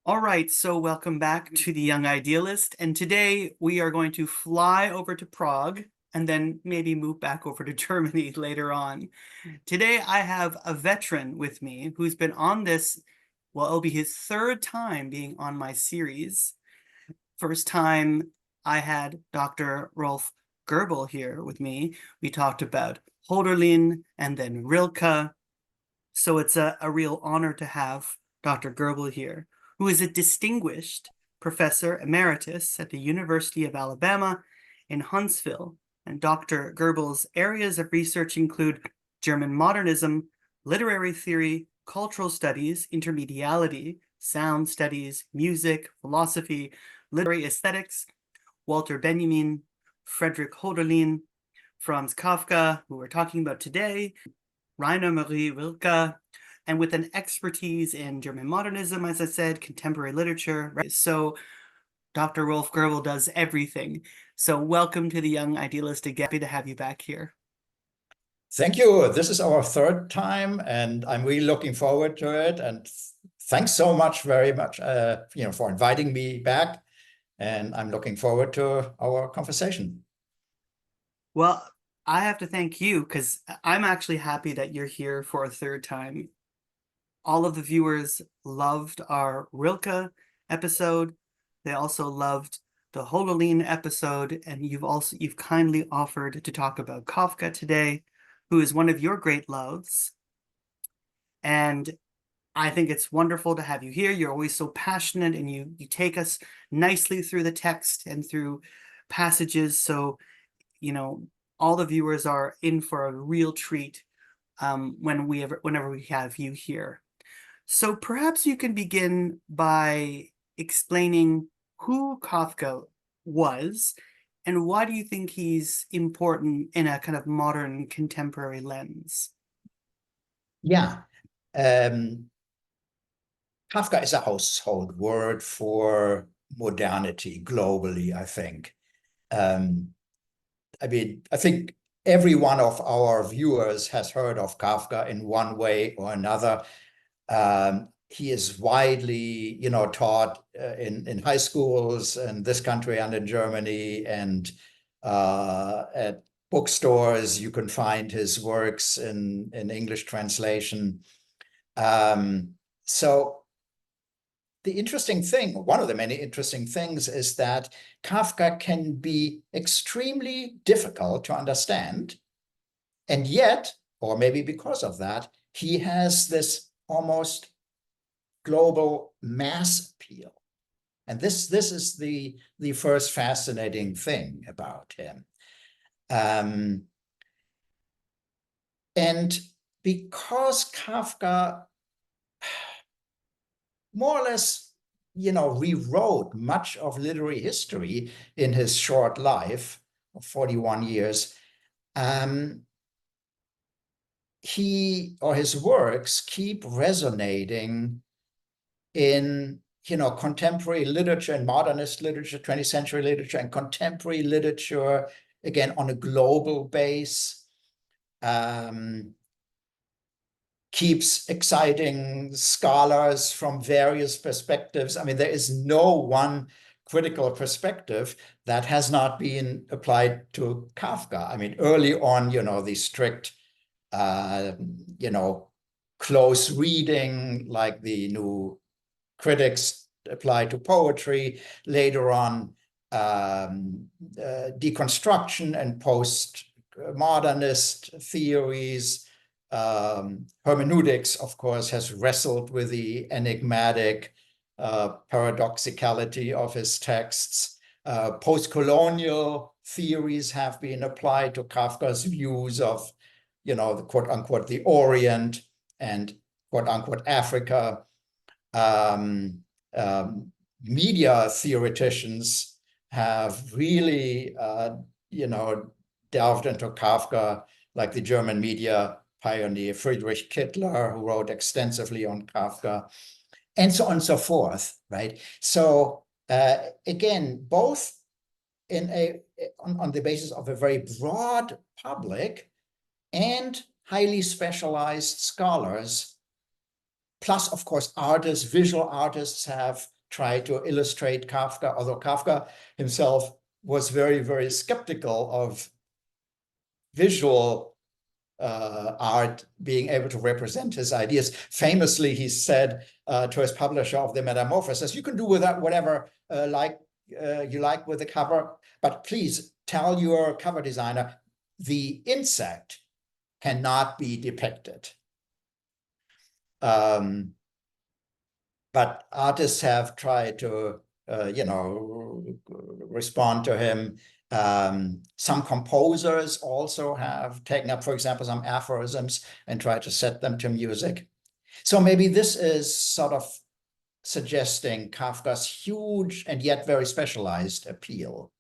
All right, so welcome back to the Young Idealist, and today we are going to fly over to Prague and then maybe move back over to Germany later on. Today I have a veteran with me who's been on this, well, it'll be his third time being on my series. First time I had Dr. Rolf Goebel here with me. We talked about Hölderlin and then Rilke. So it's a real honor to have Dr. Goebel here, who is a distinguished professor emeritus at the University of Alabama in Huntsville. And Dr. Goebel's areas of research include German modernism, literary theory, cultural studies, intermediality, sound studies, music, philosophy, literary aesthetics, Walter Benjamin, Friedrich Hölderlin, Franz Kafka, who we're talking about today, Rainer Maria Rilke, and with an expertise in German modernism, as I said, contemporary literature. Right? So Dr. Rolf Goebel does everything. So welcome to the Young Idealist again. Happy to have you back here. Thank you. This is our third time, and I'm really looking forward to it. And thanks so much, very much, for inviting me back. And I'm looking forward to our conversation. Well, I have to thank you because I'm actually happy that you're here for a third time. All of the viewers loved our Rilke episode. They also loved the Hölderlin episode, and you've kindly offered to talk about Kafka today, who is one of your great loves. And I think it's wonderful to have you here. You're always so passionate, and you take us nicely through the text and through passages. So, all the viewers are in for a real treat whenever we have you here. So perhaps you can begin by explaining who Kafka was and why do you think he's important in a kind of modern contemporary lens? Yeah. Kafka is a household word for modernity globally, I think. I think every one of our viewers has heard of Kafka in one way or another. He is widely, taught in high schools in this country and in Germany, and at bookstores you can find his works in English translation. So the interesting thing, one of the many interesting things, is that Kafka can be extremely difficult to understand, and yet, or maybe because of that, he has this almost global mass appeal. And this is the first fascinating thing about him. And because Kafka more or less, rewrote much of literary history in his short life of 41 years, he or his works keep resonating in contemporary literature and modernist literature, 20th century literature and contemporary literature, again, on a global base, keeps exciting scholars from various perspectives. There is no one critical perspective that has not been applied to Kafka. Early on, the strict, close reading, like the new critics apply to poetry. Later on, deconstruction and post-modernist theories. Hermeneutics, of course, has wrestled with the enigmatic paradoxicality of his texts. Post-colonial theories have been applied to Kafka's views of, the quote-unquote, the Orient and quote-unquote Africa. Media theoreticians have really, delved into Kafka, like the German media pioneer Friedrich Kittler, who wrote extensively on Kafka, and so on and so forth, right? So again, both on the basis of a very broad public and highly specialized scholars, plus, of course, artists, visual artists have try to illustrate Kafka, although Kafka himself was very, very skeptical of visual art being able to represent his ideas. Famously, he said to his publisher of the Metamorphoses, you can do with that whatever you like with the cover, but please tell your cover designer the insect cannot be depicted. But artists have tried to, respond to him. Some composers also have taken up, for example, some aphorisms and tried to set them to music. So maybe this is sort of suggesting Kafka's huge and yet very specialized appeal.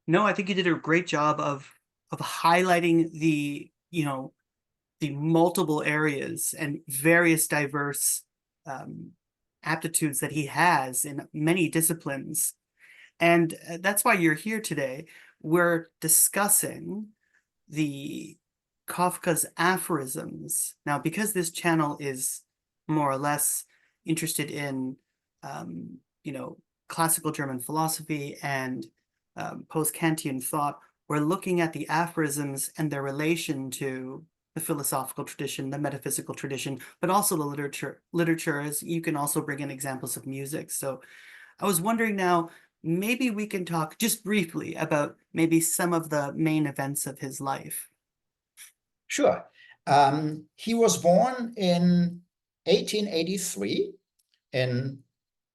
No, I think you did a great job of highlighting the, the multiple areas and various diverse aptitudes that he has in many disciplines. And that's why you're here today. We're discussing the Kafka's aphorisms. Now, because this channel is more or less interested in, classical German philosophy and post-Kantian thought, we're looking at the aphorisms and their relation to the philosophical tradition, the metaphysical tradition, but also the literature, as you can also bring in examples of music. So I was wondering now, maybe we can talk just briefly about maybe some of the main events of his life. Sure. He was born in 1883 in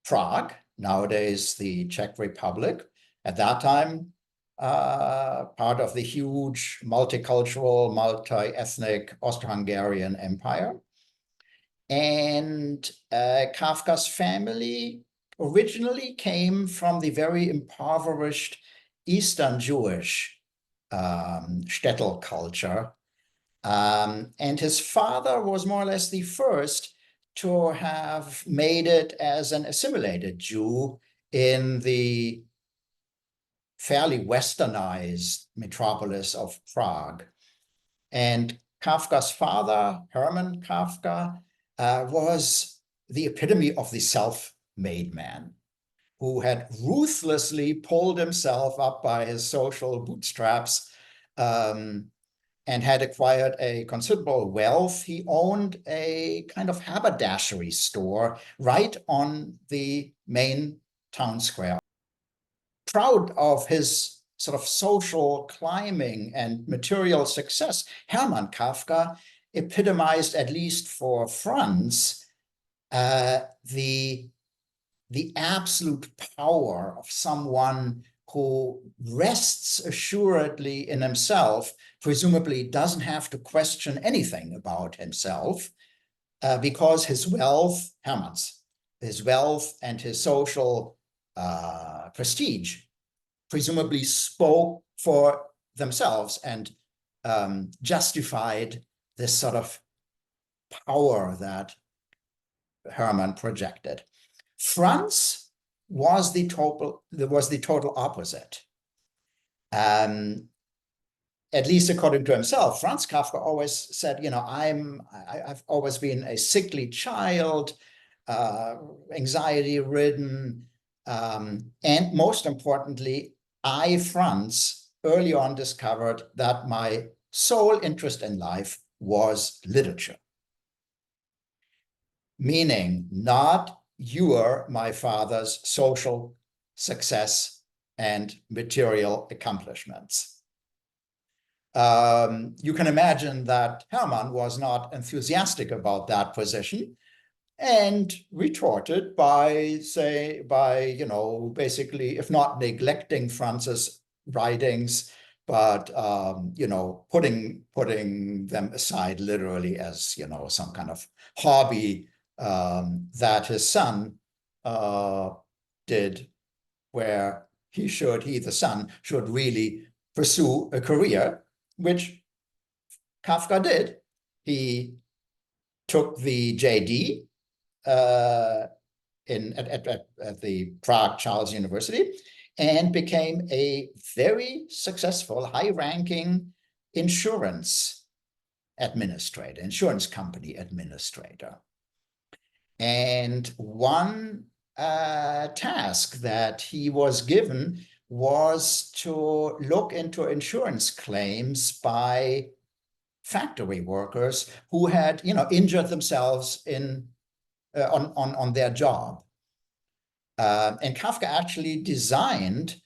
Prague, nowadays the Czech Republic. At that time, part of the huge multicultural, multi-ethnic Austro-Hungarian Empire. And Kafka's family originally came from the very impoverished Eastern Jewish shtetl culture. And his father was more or less the first to have made it as an assimilated Jew in the fairly westernized metropolis of Prague. And Kafka's father, Hermann Kafka, was the epitome of the self-made man who had ruthlessly pulled himself up by his social bootstraps and had acquired a considerable wealth. He owned a kind of haberdashery store right on the main town square. Proud of his sort of social climbing and material success, Hermann Kafka epitomized, at least for Franz, the absolute power of someone who rests assuredly in himself, presumably doesn't have to question anything about himself, because his wealth, Hermann's, his wealth and his social prestige presumably spoke for themselves and justified this sort of power that Hermann projected. Franz was the total opposite. At least according to himself, Franz Kafka always said, I've always been a sickly child, anxiety-ridden, and most importantly, I, Franz, early on discovered that my sole interest in life was literature. Meaning not my father's social success and material accomplishments. You can imagine that Hermann was not enthusiastic about that position and retorted by basically, if not neglecting Franz's writings, but putting them aside literally as some kind of hobby that his son did, where the son should really pursue a career, which Kafka did. He took the JD at the Prague Charles University and became a very successful, high-ranking insurance company administrator. And one task that he was given was to look into insurance claims by factory workers who had, injured themselves on their job. And Kafka actually designed,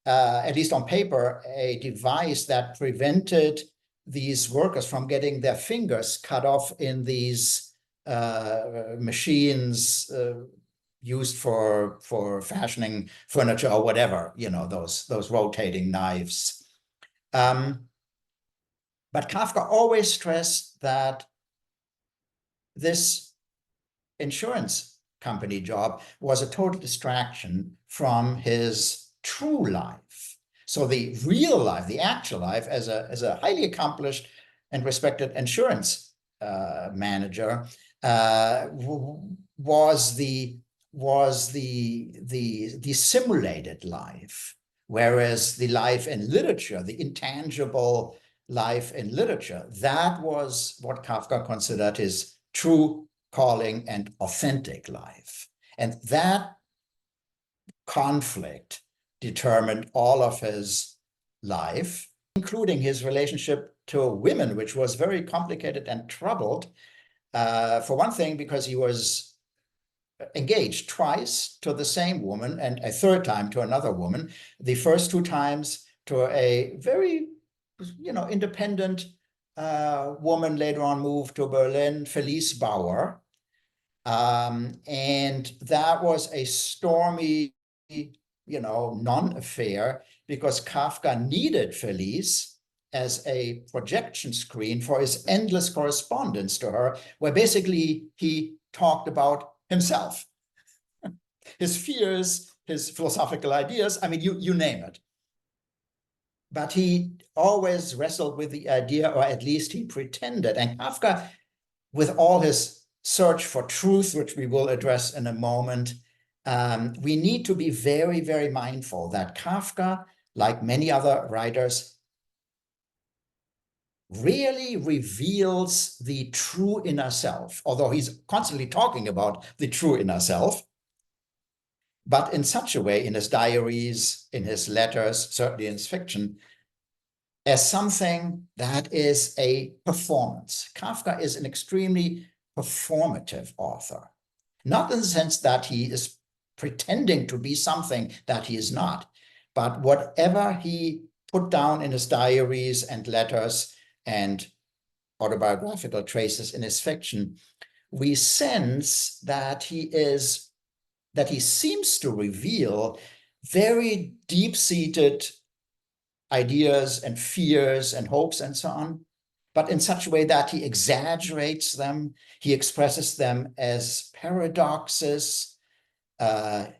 at least on paper, a device that prevented these workers from getting their fingers cut off in these machines used for fashioning furniture or whatever, those rotating knives. But Kafka always stressed that this insurance company job was a total distraction from his true life. So the real life, the actual life, as a highly accomplished and respected insurance manager, was the simulated life, whereas the life in literature, the intangible life in literature, that was what Kafka considered his true calling and authentic life. And that conflict determined all of his life, including his relationship to women, which was very complicated and troubled. For one thing, because he was engaged twice to the same woman and a third time to another woman. The first two times to a very, independent woman, later on moved to Berlin, Felice Bauer. And that was a stormy, non-affair, because Kafka needed Felice as a projection screen for his endless correspondence to her, where basically he talked about himself, his fears, his philosophical ideas, you name it. But he always wrestled with the idea, or at least he pretended. And Kafka, with all his search for truth, which we will address in a moment, we need to be very, very mindful that Kafka, like many other writers, really reveals the true inner self, although he's constantly talking about the true inner self, but in such a way, in his diaries, in his letters, certainly in his fiction, as something that is a performance. Kafka is an extremely performative author, not in the sense that he is pretending to be something that he is not, but whatever he put down in his diaries and letters and autobiographical traces in his fiction, we sense that he seems to reveal very deep-seated ideas and fears and hopes and so on, but in such a way that he exaggerates them. He expresses them as paradoxes.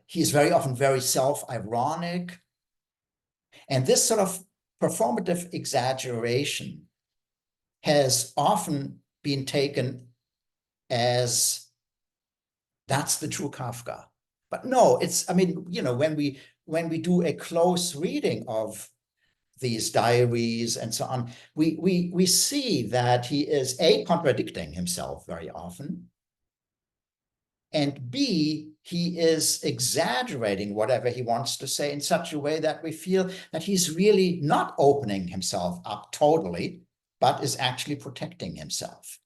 He is very often very self-ironic. And this sort of performative exaggeration has often been taken as that's the true Kafka. But no, when we do a close reading of these diaries and so on, we see that he is A, contradicting himself very often, and B, he is exaggerating whatever he wants to say in such a way that we feel that he's really not opening himself up totally, but is actually protecting himself.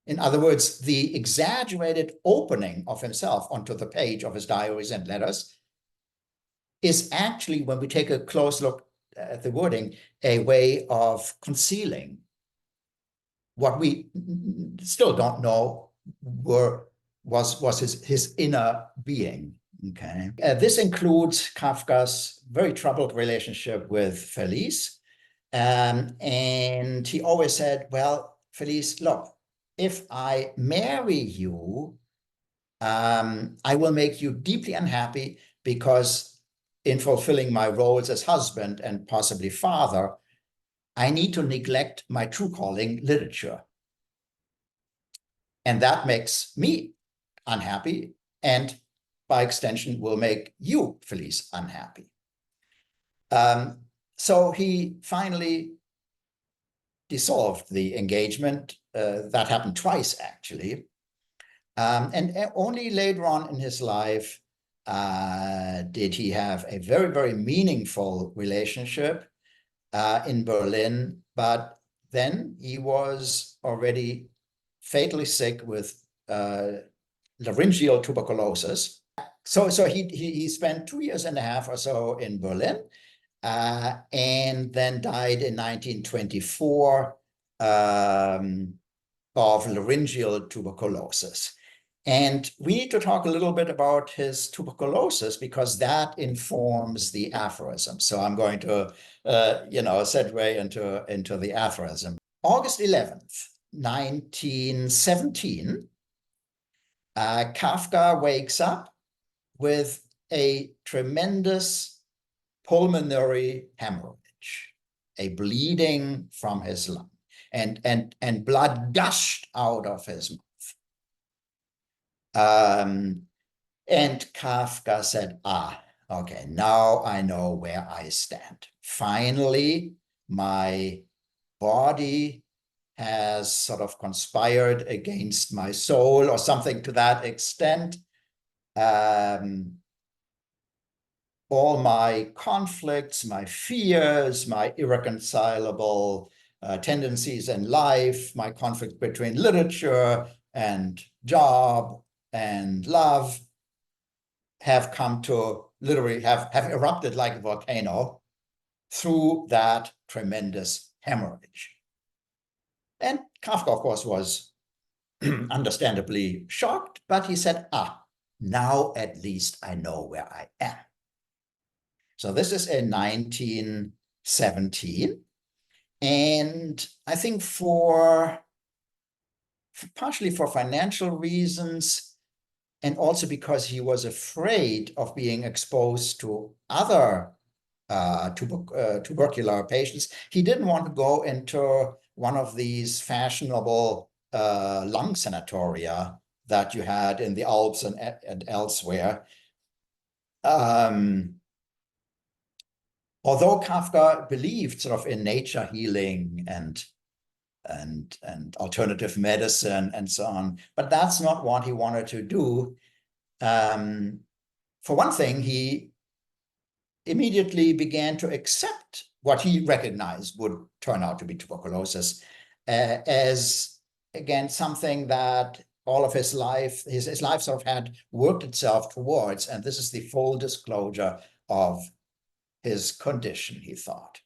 In other words, the exaggerated opening of himself onto the page of his diaries and letters is actually, when we take a close look at the wording, a way of concealing what we still don't know was his inner being. Okay, this includes Kafka's very troubled relationship with Felice, and he always said, "Well, Felice, look, if I marry you, I will make you deeply unhappy, because in fulfilling my roles as husband and possibly father, I need to neglect my true calling, literature. And that makes me unhappy, and by extension will make you, Felice, unhappy." So he finally dissolved the engagement. That happened twice, actually. And only later on in his life did he have a very, very meaningful relationship in Berlin. But then he was already fatally sick with laryngeal tuberculosis. So he spent 2.5 years or so in Berlin, and then died in 1924 of laryngeal tuberculosis. And we need to talk a little bit about his tuberculosis because that informs the aphorism. So I'm going to, segue into the aphorism. August 11th, 1917, Kafka wakes up with a tremendous pulmonary hemorrhage, a bleeding from his lung, and blood gushed out of his mouth. And Kafka said, okay, now I know where I stand. Finally, my body has sort of conspired against my soul or something to that extent. All my conflicts, my fears, my irreconcilable tendencies in life, my conflict between literature and job and love have come to literally have erupted like a volcano through that tremendous hemorrhage. And Kafka, of course, was understandably shocked, but he said, now at least I know where I am. So this is in 1917. And I think partially for financial reasons, and also because he was afraid of being exposed to other tubercular patients, he didn't want to go into one of these fashionable lung sanatoria that you had in the Alps and elsewhere. Although Kafka believed sort of in nature healing and alternative medicine and so on, but that's not what he wanted to do. For one thing, he immediately began to accept what he recognized would turn out to be tuberculosis as, again, something that all of his life sort of had worked itself towards, and this is the full disclosure of his condition, he thought,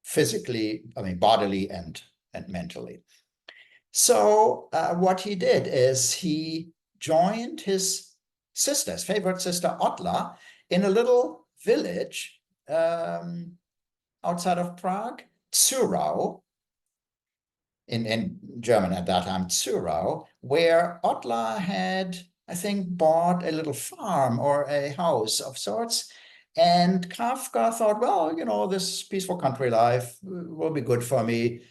physically, bodily and mentally. So what he did is he joined his sister, his favorite sister, Ottla, in a little village outside of Prague, Zürau, in German at that time, Zürau, where Ottla had, I think, bought a little farm or a house of sorts. And Kafka thought, well, this peaceful country life will be good for me.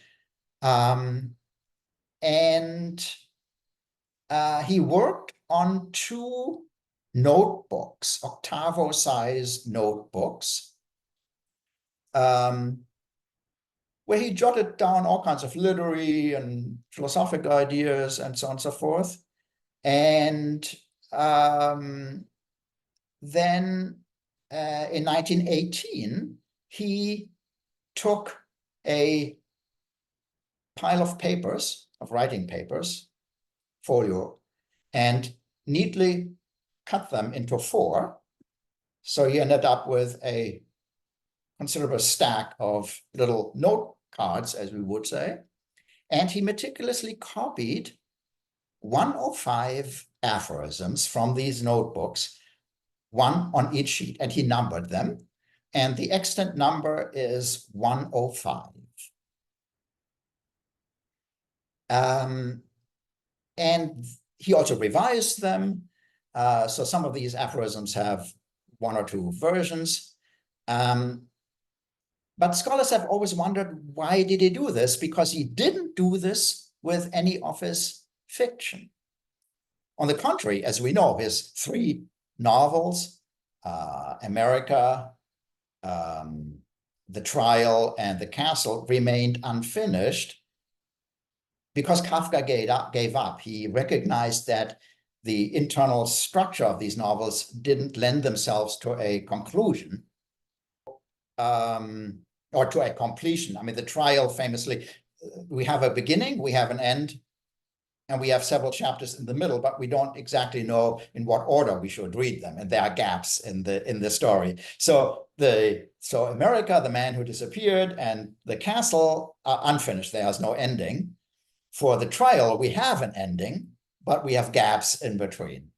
And he worked on 2 notebooks, octavo-sized notebooks, where he jotted down all kinds of literary and philosophical ideas and so on and so forth. And then in 1918, he took a pile of papers, of writing papers, folio, and neatly cut them into 4. So he ended up with a considerable stack of little note cards, as we would say. And he meticulously copied 105 aphorisms from these notebooks, 1 on each sheet, and he numbered them. And the extant number is 105. And he also revised them. So some of these aphorisms have 1 or 2 versions. But scholars have always wondered, why did he do this? Because he didn't do this with any of his fiction. On the contrary, as we know, his 3 novels, America, The Trial, and The Castle, remained unfinished. because Kafka gave up. He recognized that the internal structure of these novels didn't lend themselves to a conclusion or to a completion. I mean, the trial famously, we have a beginning, we have an end, and we have several chapters in the middle, but we don't exactly know in what order we should read them, and there are gaps in the story. So America, the man who disappeared, and the castle are unfinished. There's no ending. For the trial, we have an ending, but we have gaps in between.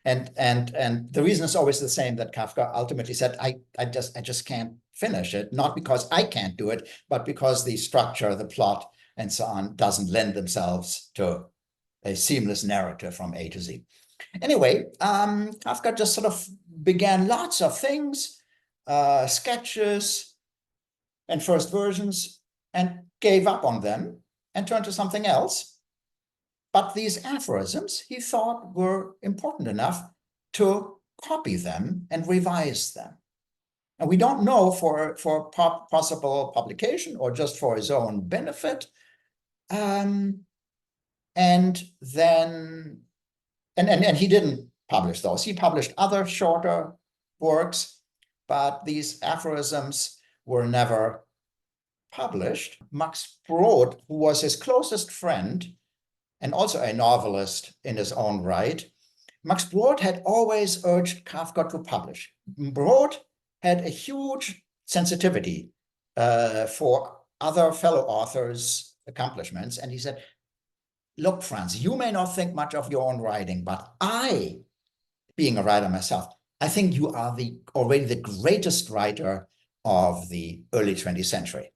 And the reason is always the same, that Kafka ultimately said, I just can't finish it, not because I can't do it, but because the structure, the plot, and so on doesn't lend themselves to a seamless narrative from A to Z. Anyway, Kafka just sort of began lots of things, sketches and first versions, and gave up on them and turned to something else. But these aphorisms, he thought, were important enough to copy them and revise them. And we don't know for possible publication or just for his own benefit. And he didn't publish those. He published other shorter works, but these aphorisms were never published. Max Brod, who was his closest friend and also a novelist in his own right, Max Brod had always urged Kafka to publish. Brod had a huge sensitivity for other fellow authors' accomplishments, and he said, look, Franz, you may not think much of your own writing, but I, being a writer myself, I think you are already the greatest writer of the early 20th century.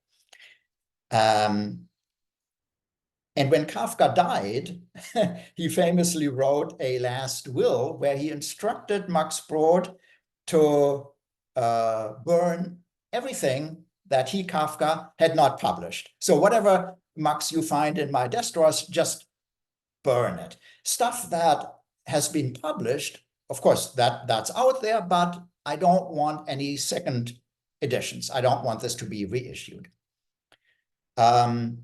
And when Kafka died, he famously wrote a last will where he instructed Max Brod to burn everything that he, Kafka, had not published. So whatever, Max, you find in my desk drawers, just burn it. Stuff that has been published, of course, that's out there, but I don't want any second editions. I don't want this to be reissued. And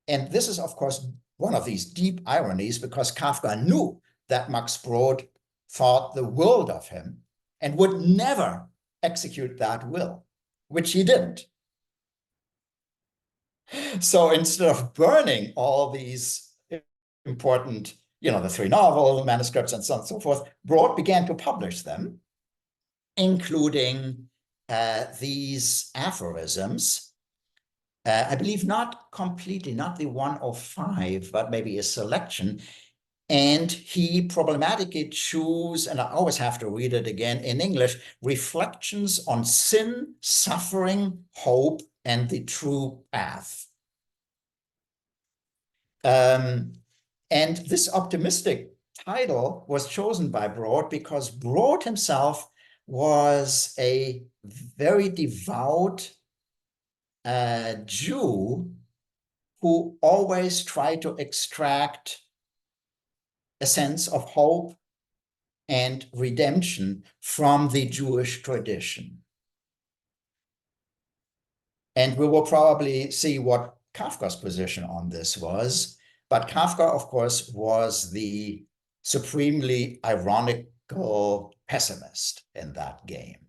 this is, of course, one of these deep ironies, because Kafka knew that Max Brod thought the world of him and would never execute that will, which he didn't. So instead of burning all these important, the 3 novel manuscripts and so on and so forth, Brod began to publish them, including these aphorisms. I believe not completely, not the 105, but maybe a selection. And he problematically chose, and I always have to read it again in English, Reflections on Sin, Suffering, Hope, and the True Path. And this optimistic title was chosen by Brod because Brod himself was a very devout Jew who always tried to extract a sense of hope and redemption from the Jewish tradition. And we will probably see what Kafka's position on this was. But Kafka, of course, was the supremely ironical pessimist in that game.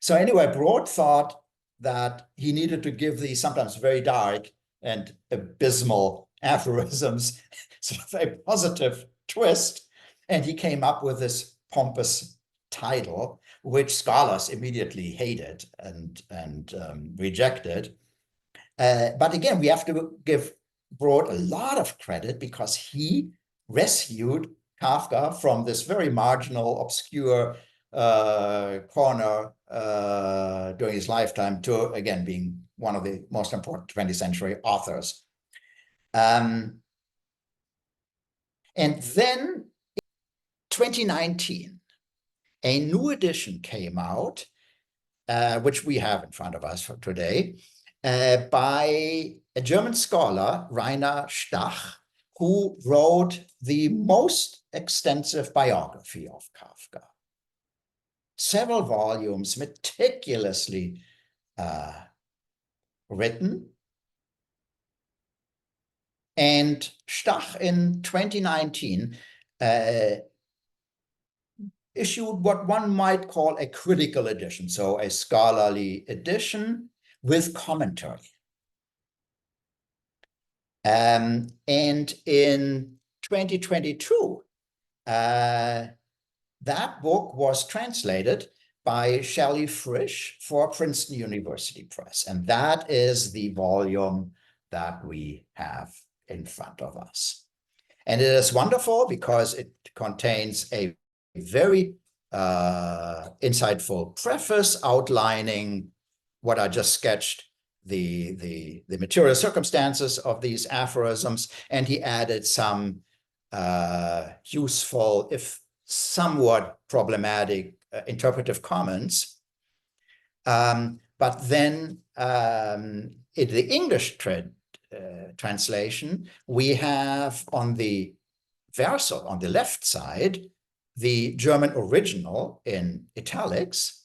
So anyway, Brod thought that he needed to give these sometimes very dark and abysmal aphorisms sort of a positive twist. And he came up with this pompous title, which scholars immediately hated and rejected. But again, we have to give Brod a lot of credit because he rescued Kafka from this very marginal, obscure corner during his lifetime to, again, being one of the most important 20th century authors. And then 2019, a new edition came out, which we have in front of us for today, by a German scholar, Rainer Stach, who wrote the most extensive biography of Kafka. Several volumes, meticulously written, And Stach in 2019 issued what one might call a critical edition, so a scholarly edition with commentary. And in 2022, that book was translated by Shelley Frisch for Princeton University Press. And that is the volume that we have in front of us. And it is wonderful because it contains a very insightful preface outlining what I just sketched, the material circumstances of these aphorisms, and he added some useful, if somewhat problematic, interpretive comments. But then in the English translation, we have on the verso, on the left side, the German original in italics,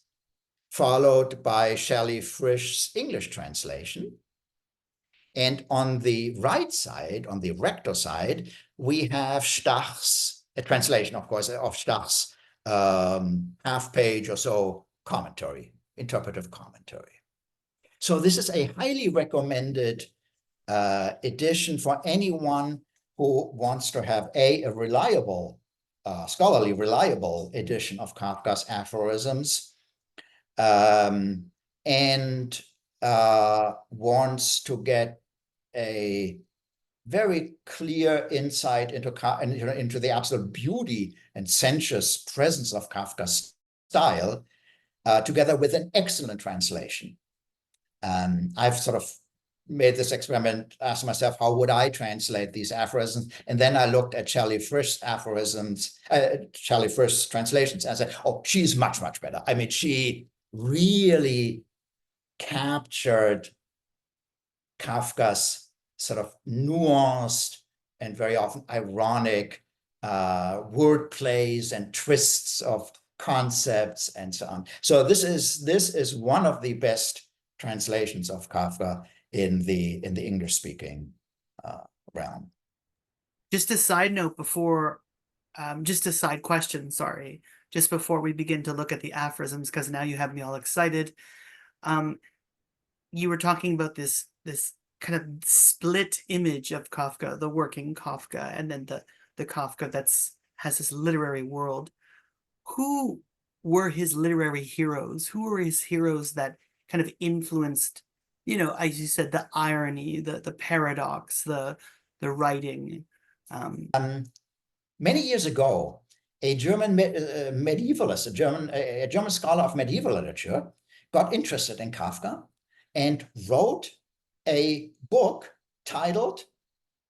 followed by Shelley Frisch's English translation. And on the right side, on the recto side, we have Stach's, a translation, of course, of Stach's half-page or so commentary, interpretive commentary. So this is a highly recommended edition for anyone who wants to have a reliable, scholarly reliable edition of Kafka's aphorisms, and wants to get a very clear insight into the absolute beauty and sensuous presence of Kafka's style, together with an excellent translation. I've sort of made this experiment, asked myself, how would I translate these aphorisms? And then I looked at Shelley Frisch's aphorisms, Shelley Frisch's translations, and I said, oh, she's much, much better. I mean, she really captured Kafka's sort of nuanced and very often ironic word plays and twists of concepts and so on. So this is one of the best translations of Kafka in the English-speaking realm. Just a side note before, just a side question, sorry, just before we begin to look at the aphorisms, because now you have me all excited. You were talking about this kind of split image of Kafka, the working Kafka, and then the Kafka has this literary world. Who were his literary heroes? Who were his heroes that kind of influenced, you know, as you said, the irony, the paradox, the writing? Many years ago, a German medievalist, a German scholar of medieval literature, got interested in Kafka and wrote a book titled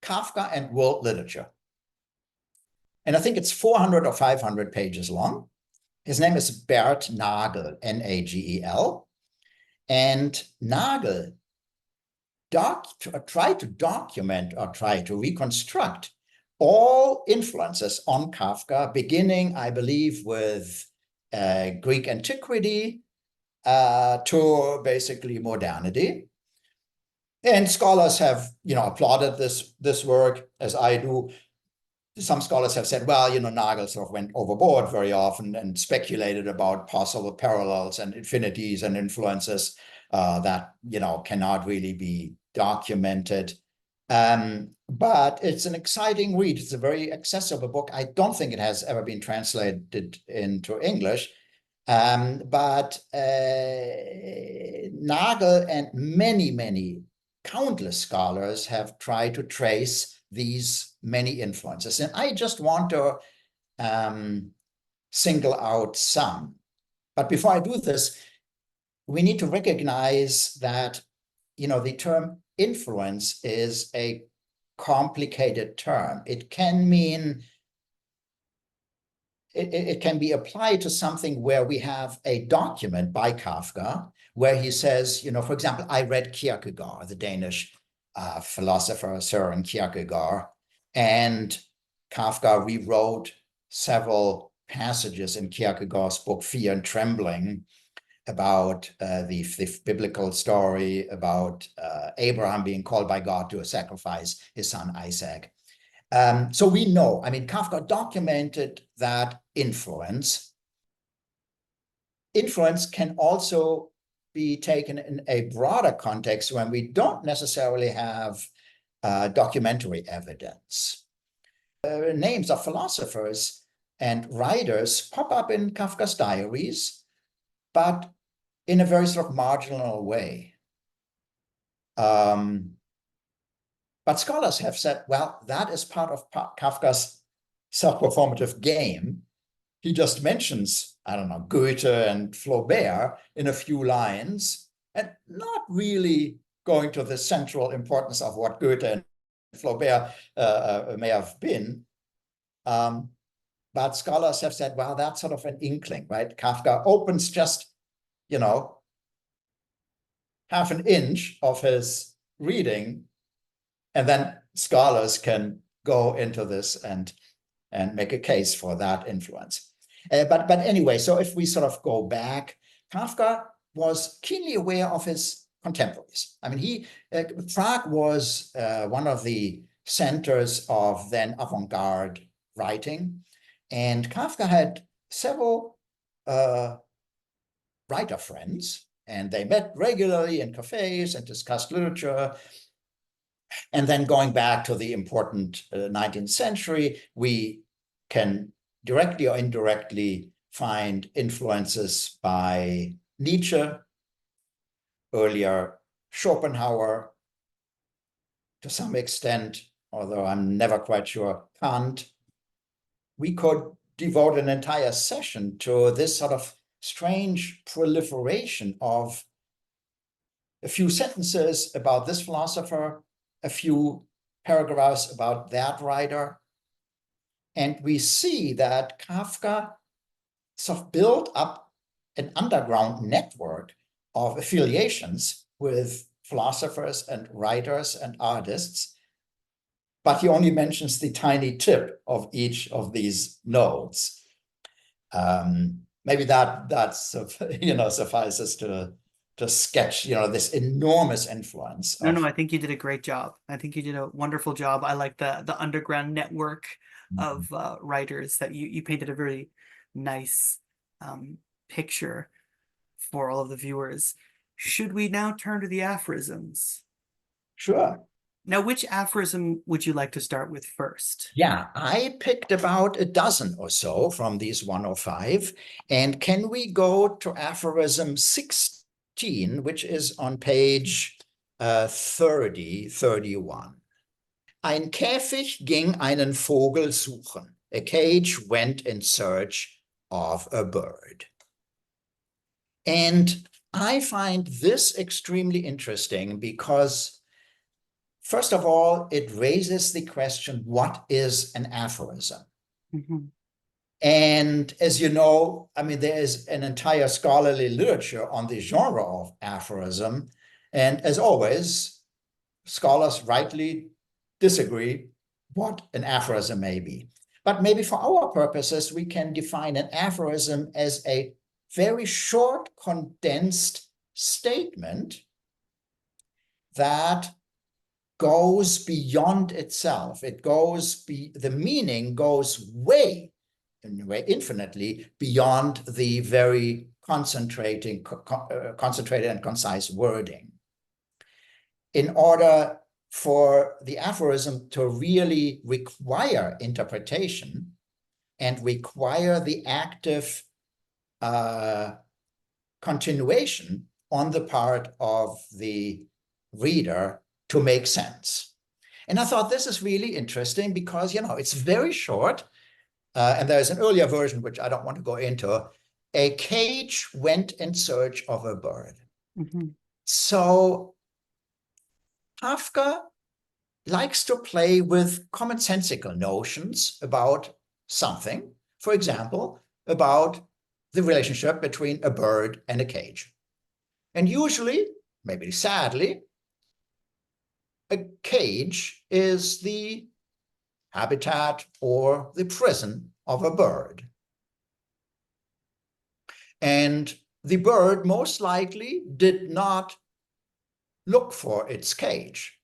Kafka and World Literature. And I think it's 400 or 500 pages long. His name is Bert Nagel, N-A-G-E-L. And Nagel tried to document or try to reconstruct all influences on Kafka, beginning, I believe, with Greek antiquity to basically modernity. And scholars have, applauded this work, as I do. Some scholars have said, well, Nagel sort of went overboard very often and speculated about possible parallels and infinities and influences that, cannot really be documented. But it's an exciting read. It's a very accessible book. I don't think it has ever been translated into English. But Nagel and many countless scholars have tried to trace these many influences. And I just want to single out some. But before I do this, we need to recognize that, the term influence is a complicated term. It can mean, it can be applied to something where we have a document by Kafka where he says, for example, I read Kierkegaard, the Danish philosopher Søren Kierkegaard, and Kafka rewrote several passages in Kierkegaard's book Fear and Trembling, about the biblical story about Abraham being called by God to sacrifice his son Isaac. So we know, I mean, Kafka documented that influence. Influence can also be taken in a broader context when we don't necessarily have documentary evidence. Names of philosophers and writers pop up in Kafka's diaries, but in a very sort of marginal way. But scholars have said, well, that is part of Kafka's self-performative game. He just mentions, I don't know, Goethe and Flaubert in a few lines, and not really going to the central importance of what Goethe and Flaubert may have been. But scholars have said, well, that's sort of an inkling, right? Kafka opens just, you know, half an inch of his reading, and then scholars can go into this and make a case for that influence. But anyway, so if we sort of go back, Kafka was keenly aware of his contemporaries. I mean, Prague was one of the centers of then avant-garde writing, and Kafka had several writer friends, and they met regularly in cafes and discussed literature. And then going back to the important 19th century, we can directly or indirectly find influences by Nietzsche, earlier Schopenhauer, to some extent, although I'm never quite sure, Kant. We could devote an entire session to this sort of strange proliferation of a few sentences about this philosopher, a few paragraphs about that writer. And we see that Kafka sort of built up an underground network of affiliations with philosophers and writers and artists, but he only mentions the tiny tip of each of these nodes. Maybe that suffices to sketch, this enormous influence. No, I think you did a great job. I think you did a wonderful job. I like the underground network of writers that you painted a very nice picture for all of the viewers. Should we now turn to the aphorisms? Sure. Now, which aphorism would you like to start with first? Yeah, I picked about a dozen or so from these 105. And can we go to aphorism 16, which is on page 31. Ein Käfig ging einen Vogel suchen. A cage went in search of a bird. And I find this extremely interesting because, first of all, it raises the question, what is an aphorism? Mm-hmm. And as you know, I mean, there is an entire scholarly literature on the genre of aphorism. And as always, scholars rightly disagree what an aphorism may be. But maybe for our purposes, we can define an aphorism as a very short, condensed statement that goes beyond itself. The meaning goes way, infinitely beyond the very concentrated and concise wording. In order for the aphorism to really require interpretation and require the active continuation on the part of the reader to make sense. And I thought this is really interesting because, it's very short. And there's an earlier version, which I don't want to go into. A cage went in search of a bird. Mm-hmm. So Kafka likes to play with commonsensical notions about something. For example, about the relationship between a bird and a cage. And usually, maybe sadly, a cage is the habitat or the prison of a bird. And the bird most likely did not look for its cage.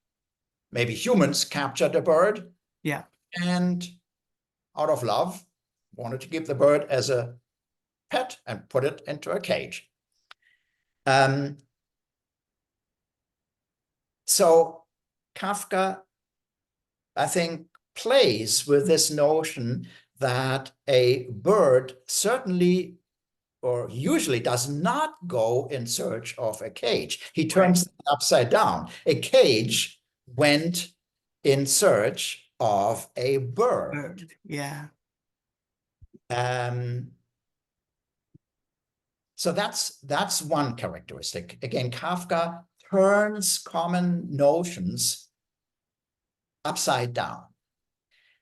Maybe humans captured a bird, Yeah. and out of love, wanted to keep the bird as a pet and put it into a cage. So Kafka, I think, plays with this notion that a bird certainly or usually does not go in search of a cage. He turns it upside down. A cage went in search of a bird. Yeah. So that's one characteristic. Again, Kafka turns common notions upside down,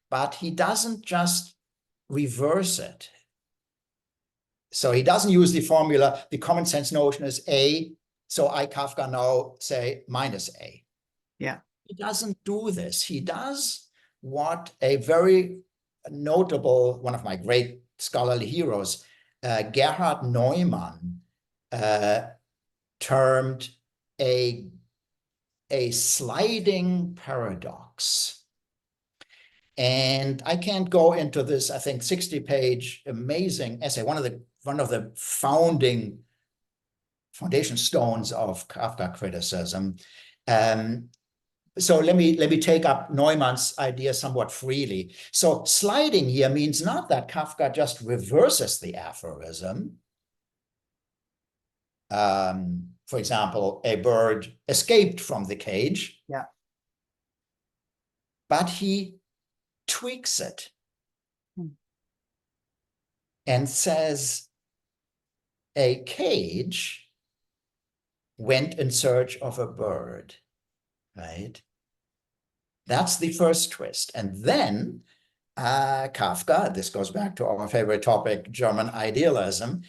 but he doesn't just reverse it. So he doesn't use the formula, the common sense notion is A, so I, Kafka, now say minus A. Yeah. He doesn't do this. He does what a very notable, one of my great scholarly heroes, Gerhard Neumann, termed a sliding paradox. And I can't go into this, I think, 60-page amazing essay, one of the foundation stones of Kafka criticism. So let me take up Neumann's idea somewhat freely. So sliding here means not that Kafka just reverses the aphorism. For example, a bird escaped from the cage. Yeah. But he tweaks it and says a cage went in search of a bird, right? That's the first twist. And then Kafka, this goes back to our favorite topic, German idealism.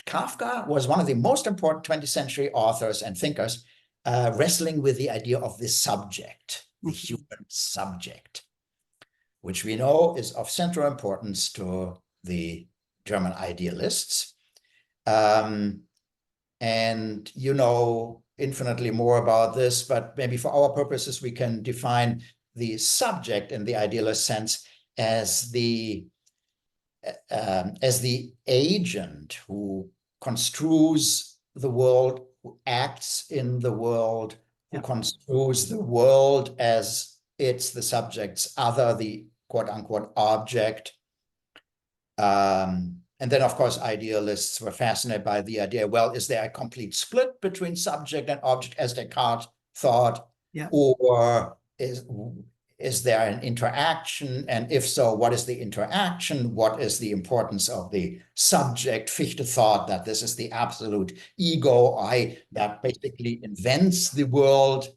Kafka was one of the most important 20th century authors and thinkers wrestling with the idea of the subject, the human subject, which we know is of central importance to the German idealists. And you know infinitely more about this, but maybe for our purposes, we can define the subject in the idealist sense as the agent who construes the world, who acts in the world, who construes the world as it's the subject's other, the quote-unquote object. And then, of course, idealists were fascinated by the idea, well, is there a complete split between subject and object, as Descartes thought? Or is there an interaction? And if so, what is the interaction? What is the importance of the subject? Fichte thought that this is the absolute ego, that basically invents the world.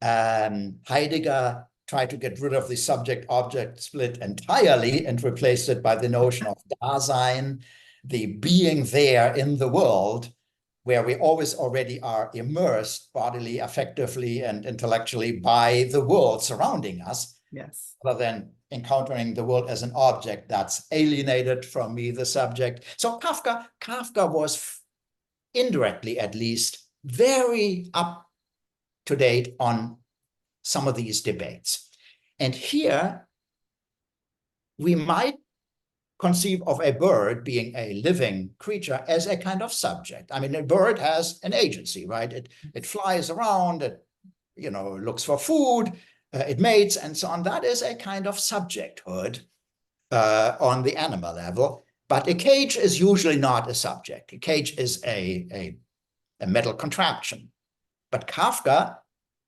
Heidegger tried to get rid of the subject-object split entirely and replaced it by the notion of Dasein, the being there in the world, where we always already are immersed bodily, affectively, and intellectually by the world surrounding us. Yes. Rather than encountering the world as an object that's alienated from me, the subject. So Kafka was indirectly, at least, very up to date on some of these debates. And here we might conceive of a bird being a living creature as a kind of subject. I mean, a bird has an agency, right? It flies around, it looks for food, it mates, and so on. That is a kind of subjecthood on the animal level. But a cage is usually not a subject. A cage is a metal contraption. But Kafka,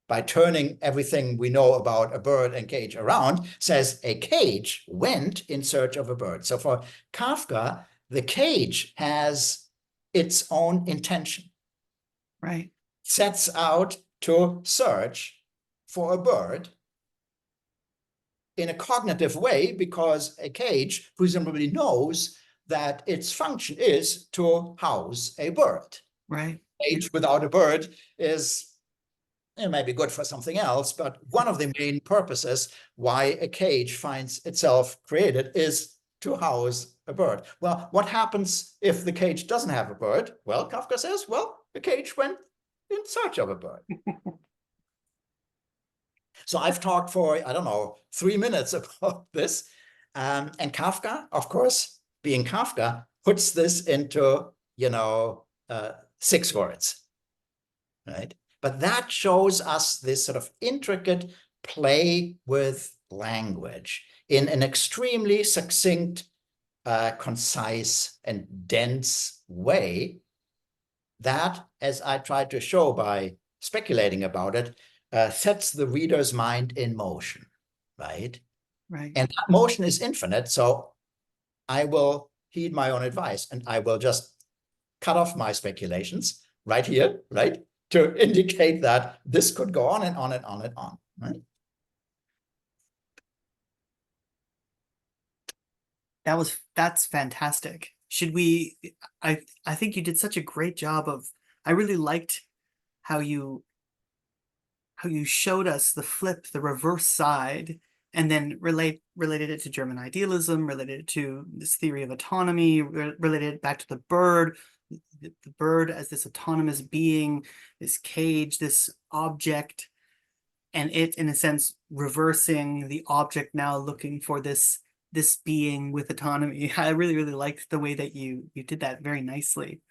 by turning everything we know about a bird and cage around, says a cage went in search of a bird. So for Kafka, the cage has its own intention. Right. Sets out to search for a bird in a cognitive way, because a cage presumably knows that its function is to house a bird. Right. A cage without a bird is, it may be good for something else, but one of the main purposes why a cage finds itself created is to house a bird. Well, what happens if the cage doesn't have a bird? Well, Kafka says, well, the cage went in search of a bird. So I've talked for, I don't know, 3 minutes about this. And Kafka, of course, being Kafka, puts this into, 6 words, right? But that shows us this sort of intricate play with language in an extremely succinct, concise, and dense way that, as I tried to show by speculating about it, sets the reader's mind in motion, right? Right. And that motion is infinite, so I will heed my own advice and I will just cut off my speculations right here, right? To indicate that this could go on and on and on and on, right? That's fantastic. Should we, I think you did such a great job of, I really liked how you showed us the flip, the reverse side, and then related it to German idealism, related it to this theory of autonomy, related it back to the bird as this autonomous being, this cage, this object, and it, in a sense, reversing the object now looking for this being with autonomy. I really, really liked the way that you did that very nicely.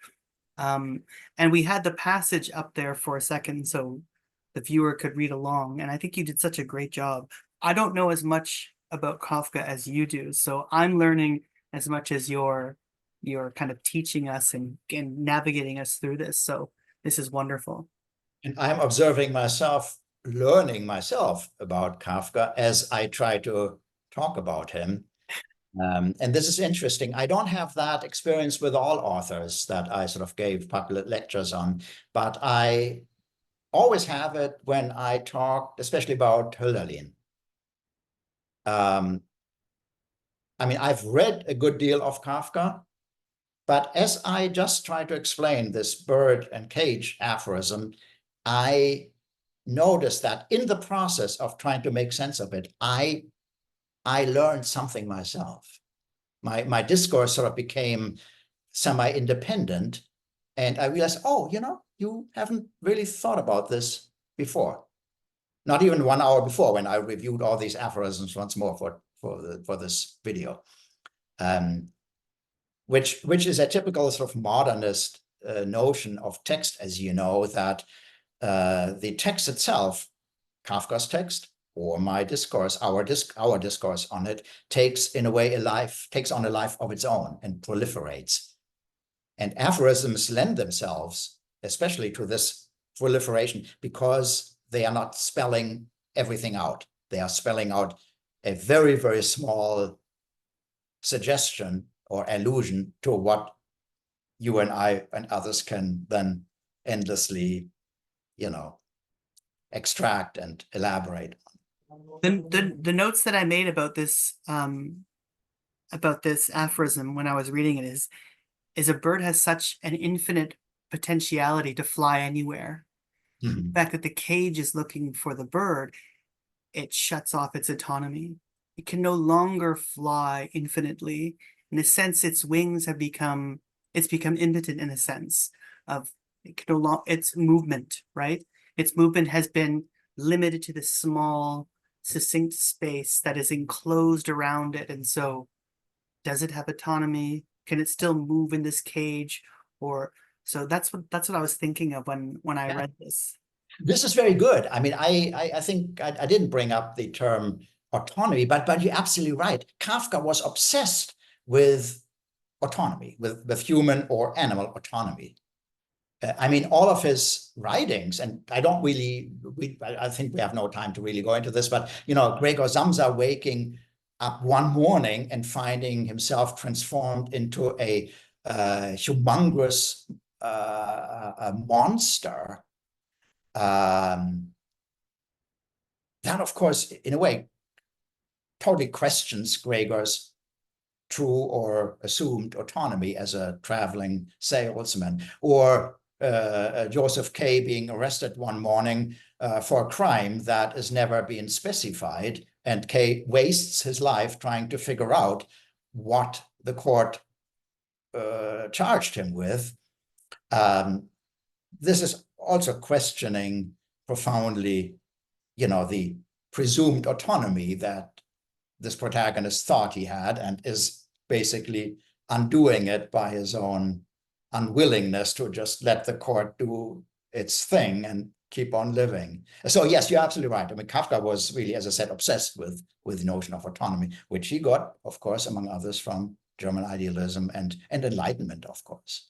And we had the passage up there for a second so the viewer could read along, and I think you did such a great job. I don't know as much about Kafka as you do, so I'm learning as much as you're kind of teaching us and navigating us through this. So this is wonderful. And I'm observing myself, learning myself about Kafka as I try to talk about him. And this is interesting. I don't have that experience with all authors that I sort of gave public lectures on, but I always have it when I talk, especially about Hölderlin. I mean, I've read a good deal of Kafka, but as I just try to explain this bird and cage aphorism, I noticed that in the process of trying to make sense of it, I learned something myself. My discourse sort of became semi-independent, and I realized, oh, you haven't really thought about this before. Not even 1 hour before, when I reviewed all these aphorisms once more for this video, which is a typical sort of modernist notion of text, as you know, that the text itself, Kafka's text, or my discourse, our discourse on it, takes on a life of its own and proliferates. And aphorisms lend themselves, especially to this proliferation, because they are not spelling everything out. They are spelling out a very, very small suggestion or allusion to what you and I and others can then endlessly, extract and elaborate on. The notes that I made about this aphorism when I was reading it is a bird has such an infinite potentiality to fly anywhere. Mm-hmm. The fact that the cage is looking for the bird, it shuts off its autonomy. It can no longer fly infinitely. In a sense, its wings have become impotent in a sense of its movement, right? Its movement has been limited to this small, succinct space that is enclosed around it. And so, does it have autonomy? Can it still move in this cage? So that's what I was thinking of when I read this. This is very good. I mean, I think I didn't bring up the term autonomy, but you're absolutely right. Kafka was obsessed with autonomy, with human or animal autonomy. I mean, all of his writings, and I think we have no time to really go into this, but, Gregor Samsa waking up one morning and finding himself transformed into a humongous monster, that, of course, in a way, totally questions Gregor's true or assumed autonomy as a traveling salesman, or Joseph K. being arrested one morning for a crime that has never been specified, and K. wastes his life trying to figure out what the court charged him with. This is also questioning profoundly, the presumed autonomy that this protagonist thought he had, and is basically undoing it by his own unwillingness to just let the court do its thing and keep on living. So yes, you're absolutely right. I mean, Kafka was really, as I said, obsessed with the notion of autonomy, which he got, of course, among others, from German idealism and Enlightenment, of course.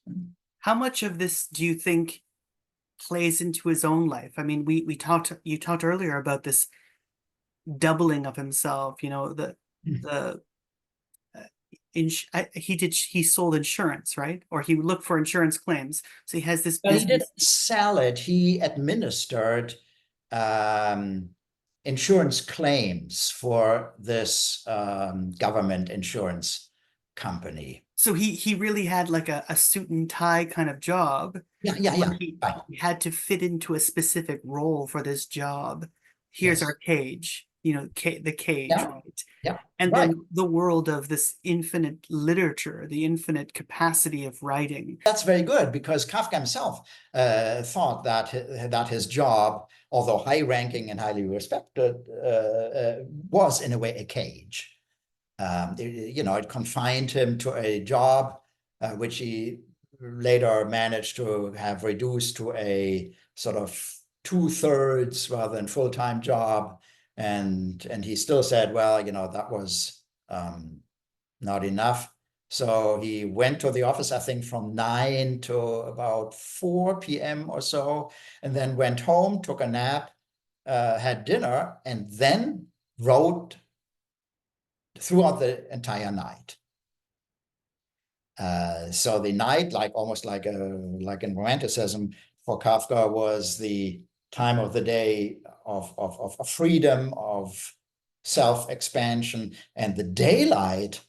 How much of this do you think plays into his own life? I mean, you talked earlier about this doubling of himself, he sold insurance, right? Or he looked for insurance claims. So he has this Well, business. he didn't sell it. He administered insurance claims for this government insurance company. So he really had like a suit and tie kind of job. Yeah. He had to fit into a specific role for this job. Here's our cage, the cage, right? Yeah. And then the world of this infinite literature, the infinite capacity of writing. That's very good, because Kafka himself thought that his job, although high-ranking and highly respected, was in a way a cage. It confined him to a job which he later managed to have reduced to a sort of 2/3 rather than full-time job. And he still said, well, that was not enough. So he went to the office, I think, from 9 to about 4 p.m. or so, and then went home, took a nap, had dinner, and then wrote throughout the entire night. So the night, almost like in Romanticism, for Kafka, was the time of the day of freedom, of self-expansion, and the daylight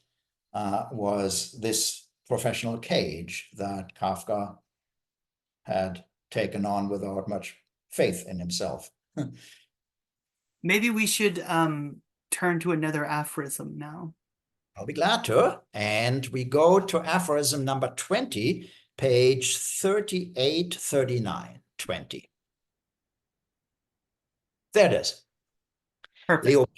was this professional cage that Kafka had taken on without much faith in himself. Maybe we should turn to another aphorism now. I'll be glad to. And we go to aphorism number 20, page 38, 39, 20. There it is. Perfect.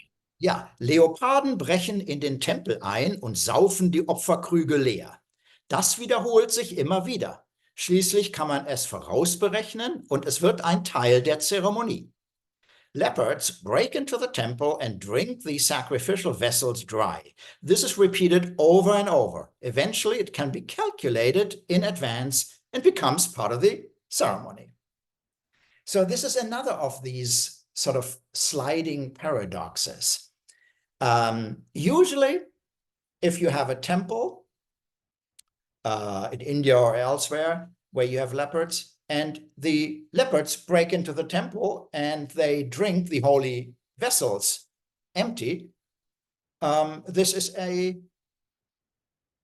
Leoparden brechen in den Tempel ein und saufen die Opferkrüge leer. Das wiederholt sich immer wieder. Schließlich kann man es vorausberechnen und es wird ein Teil der Zeremonie. Leopards break into the temple and drink the sacrificial vessels dry. This is repeated over and over. Eventually, it can be calculated in advance and becomes part of the ceremony. So this is another of these sort of sliding paradoxes. Usually, if you have a temple in India or elsewhere where you have leopards, and the leopards break into the temple and they drink the holy vessels empty, this is an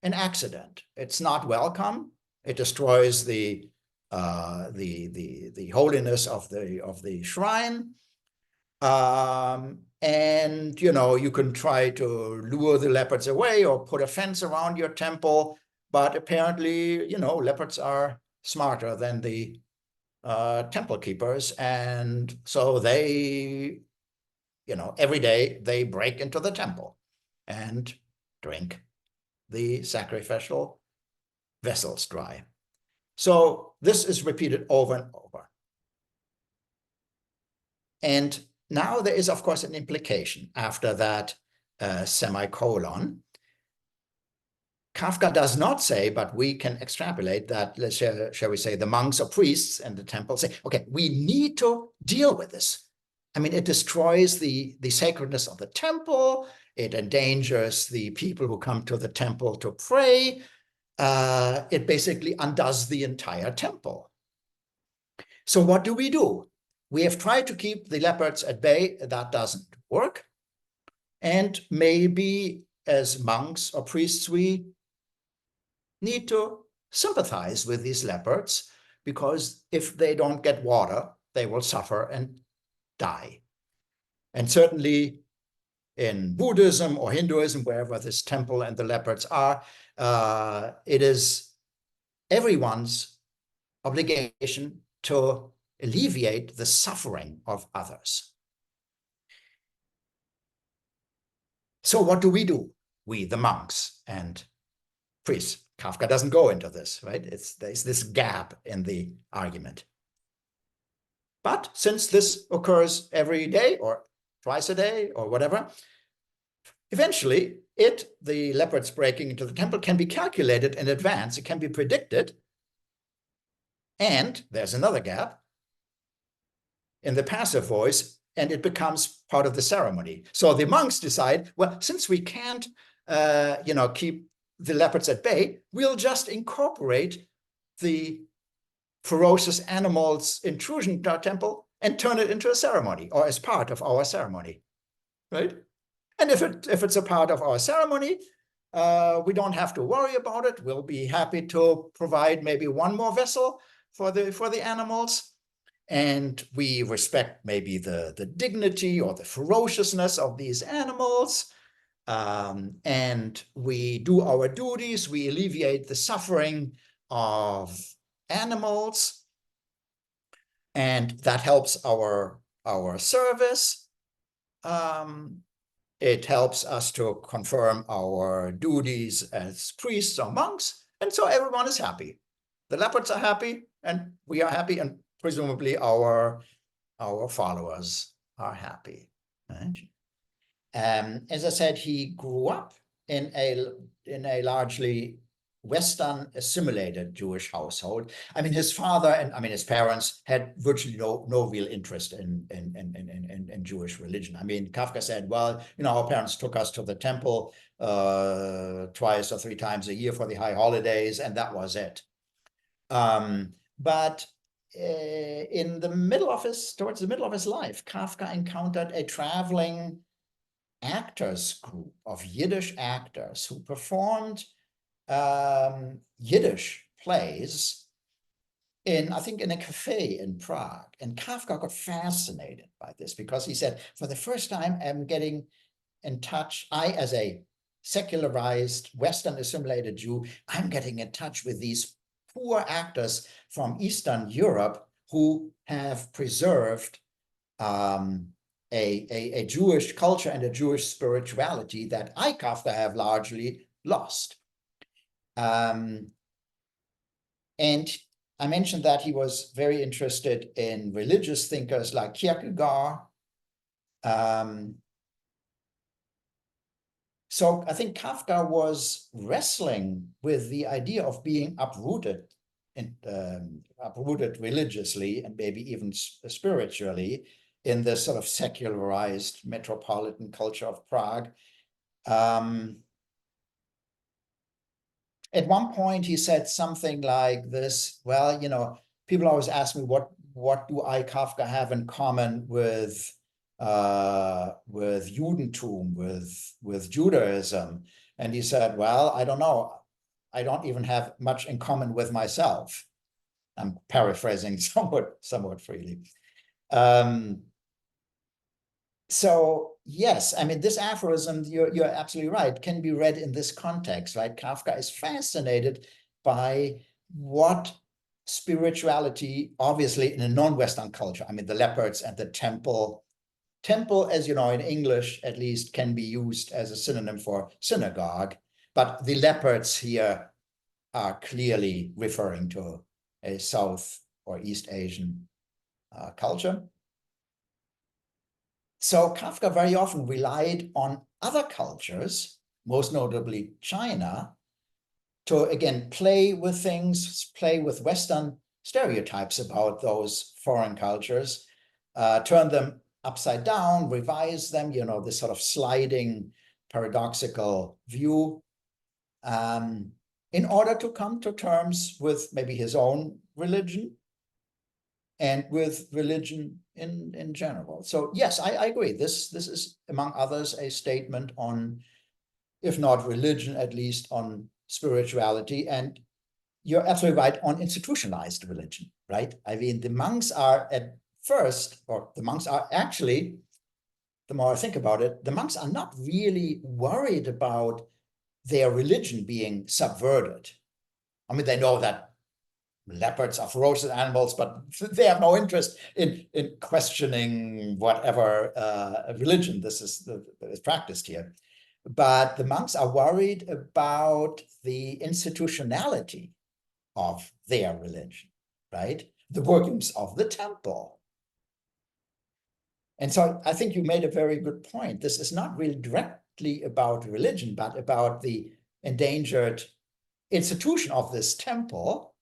accident. It's not welcome. It destroys the holiness of the shrine. And you can try to lure the leopards away or put a fence around your temple, but apparently, leopards are smarter than the temple keepers, and so they, every day they break into the temple and drink the sacrificial vessels dry. So this is repeated over and over. And now there is, of course, an implication after that semicolon. Kafka does not say, but we can extrapolate that, shall we say, the monks or priests in the temple say, okay, we need to deal with this. I mean, it destroys the sacredness of the temple. It endangers the people who come to the temple to pray. It basically undoes the entire temple. So what do? We have tried to keep the leopards at bay. That doesn't work. And maybe as monks or priests, we need to sympathize with these leopards, because if they don't get water, they will suffer and die. And certainly in Buddhism or Hinduism, wherever this temple and the leopards are, it is everyone's obligation to alleviate the suffering of others. So what do? We, the monks and priests. Kafka doesn't go into this, right? There's this gap in the argument. But since this occurs every day or twice a day or whatever, eventually the leopards breaking into the temple can be calculated in advance. It can be predicted. And there's another gap in the passive voice, and it becomes part of the ceremony. So the monks decide, well, since we can't, keep the leopards at bay, we'll just incorporate the ferocious animals' intrusion to our temple and turn it into a ceremony or as part of our ceremony, right? And if it's a part of our ceremony, we don't have to worry about it. We'll be happy to provide maybe one more vessel for the animals. And we respect maybe the dignity or the ferociousness of these animals. And we do our duties. We alleviate the suffering of animals. And that helps our service. It helps us to confirm our duties as priests or monks. And so everyone is happy. The leopards are happy, and we are happy, and presumably our followers are happy. Right? As I said, he grew up in a largely Western assimilated Jewish household. I mean, his father and his parents had virtually no real interest in Jewish religion. I mean, Kafka said, well, our parents took us to the temple twice or three times a year for the high holidays, and that was it. But towards the middle of his life, Kafka encountered a traveling actors group of Yiddish actors who performed Yiddish plays in a cafe in Prague. And Kafka got fascinated by this because he said, for the first time, I'm getting in touch, as a secularized, Western assimilated Jew, I'm getting in touch with these poor actors from Eastern Europe who have preserved a Jewish culture and a Jewish spirituality that I, Kafka, have largely lost. And I mentioned that he was very interested in religious thinkers like Kierkegaard. So I think Kafka was wrestling with the idea of being uprooted religiously and maybe even spiritually in this sort of secularized metropolitan culture of Prague. At one point, he said something like this, well, people always ask me, what do I, Kafka, have in common with Judentum, with Judaism? And he said, well, I don't know. I don't even have much in common with myself. I'm paraphrasing somewhat freely. So yes, this aphorism, you're absolutely right, can be read in this context, right? Kafka is fascinated by what spirituality, obviously in a non-Western culture, the leopards and the temple, as you know, in English at least, can be used as a synonym for synagogue, but the leopards here are clearly referring to a South or East Asian culture. So Kafka very often relied on other cultures, most notably China, to, again, play with things, play with Western stereotypes about those foreign cultures, turn them upside down, revise them, this sort of sliding paradoxical view, in order to come to terms with maybe his own religion and with religion in general. So yes, I agree. This is, among others, a statement on, if not religion, at least on spirituality. And you're absolutely right on institutionalized religion, right? The monks are actually the more I think about it, the monks are not really worried about their religion being subverted. I mean, they know that leopards are ferocious animals, but they have no interest in questioning whatever religion this is practiced here. But the monks are worried about the institutionality of their religion, right? The workings of the temple. And so I think you made a very good point. This is not really directly about religion, but about the endangered institution of this temple.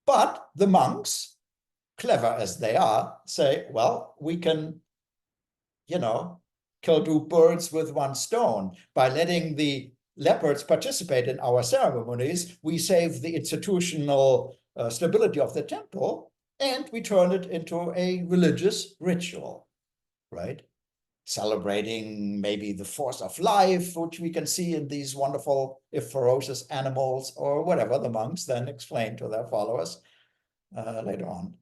But the monks, clever as they are, say, well, we can, kill two birds with one stone. By letting the leopards participate in our ceremonies, we save the institutional stability of the temple, and we turn it into a religious ritual, right? Celebrating maybe the force of life, which we can see in these wonderful, if ferocious animals, or whatever the monks then explain to their followers later on.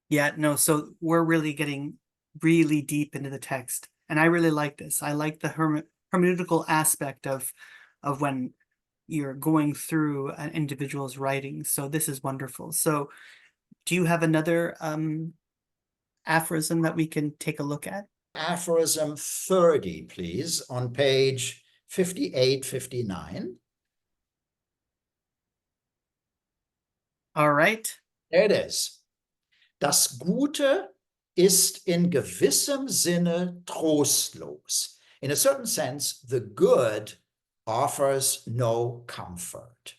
Yeah, no, so we're really getting really deep into the text. And I really like this. I like the hermeneutical aspect of when you're going through an individual's writing. So this is wonderful. So do you have another aphorism that we can take a look at? Aphorism 30, please, on page 58, 59. All right. There it is. Das Gute ist in gewissem Sinne trostlos. In a certain sense, the good offers no comfort.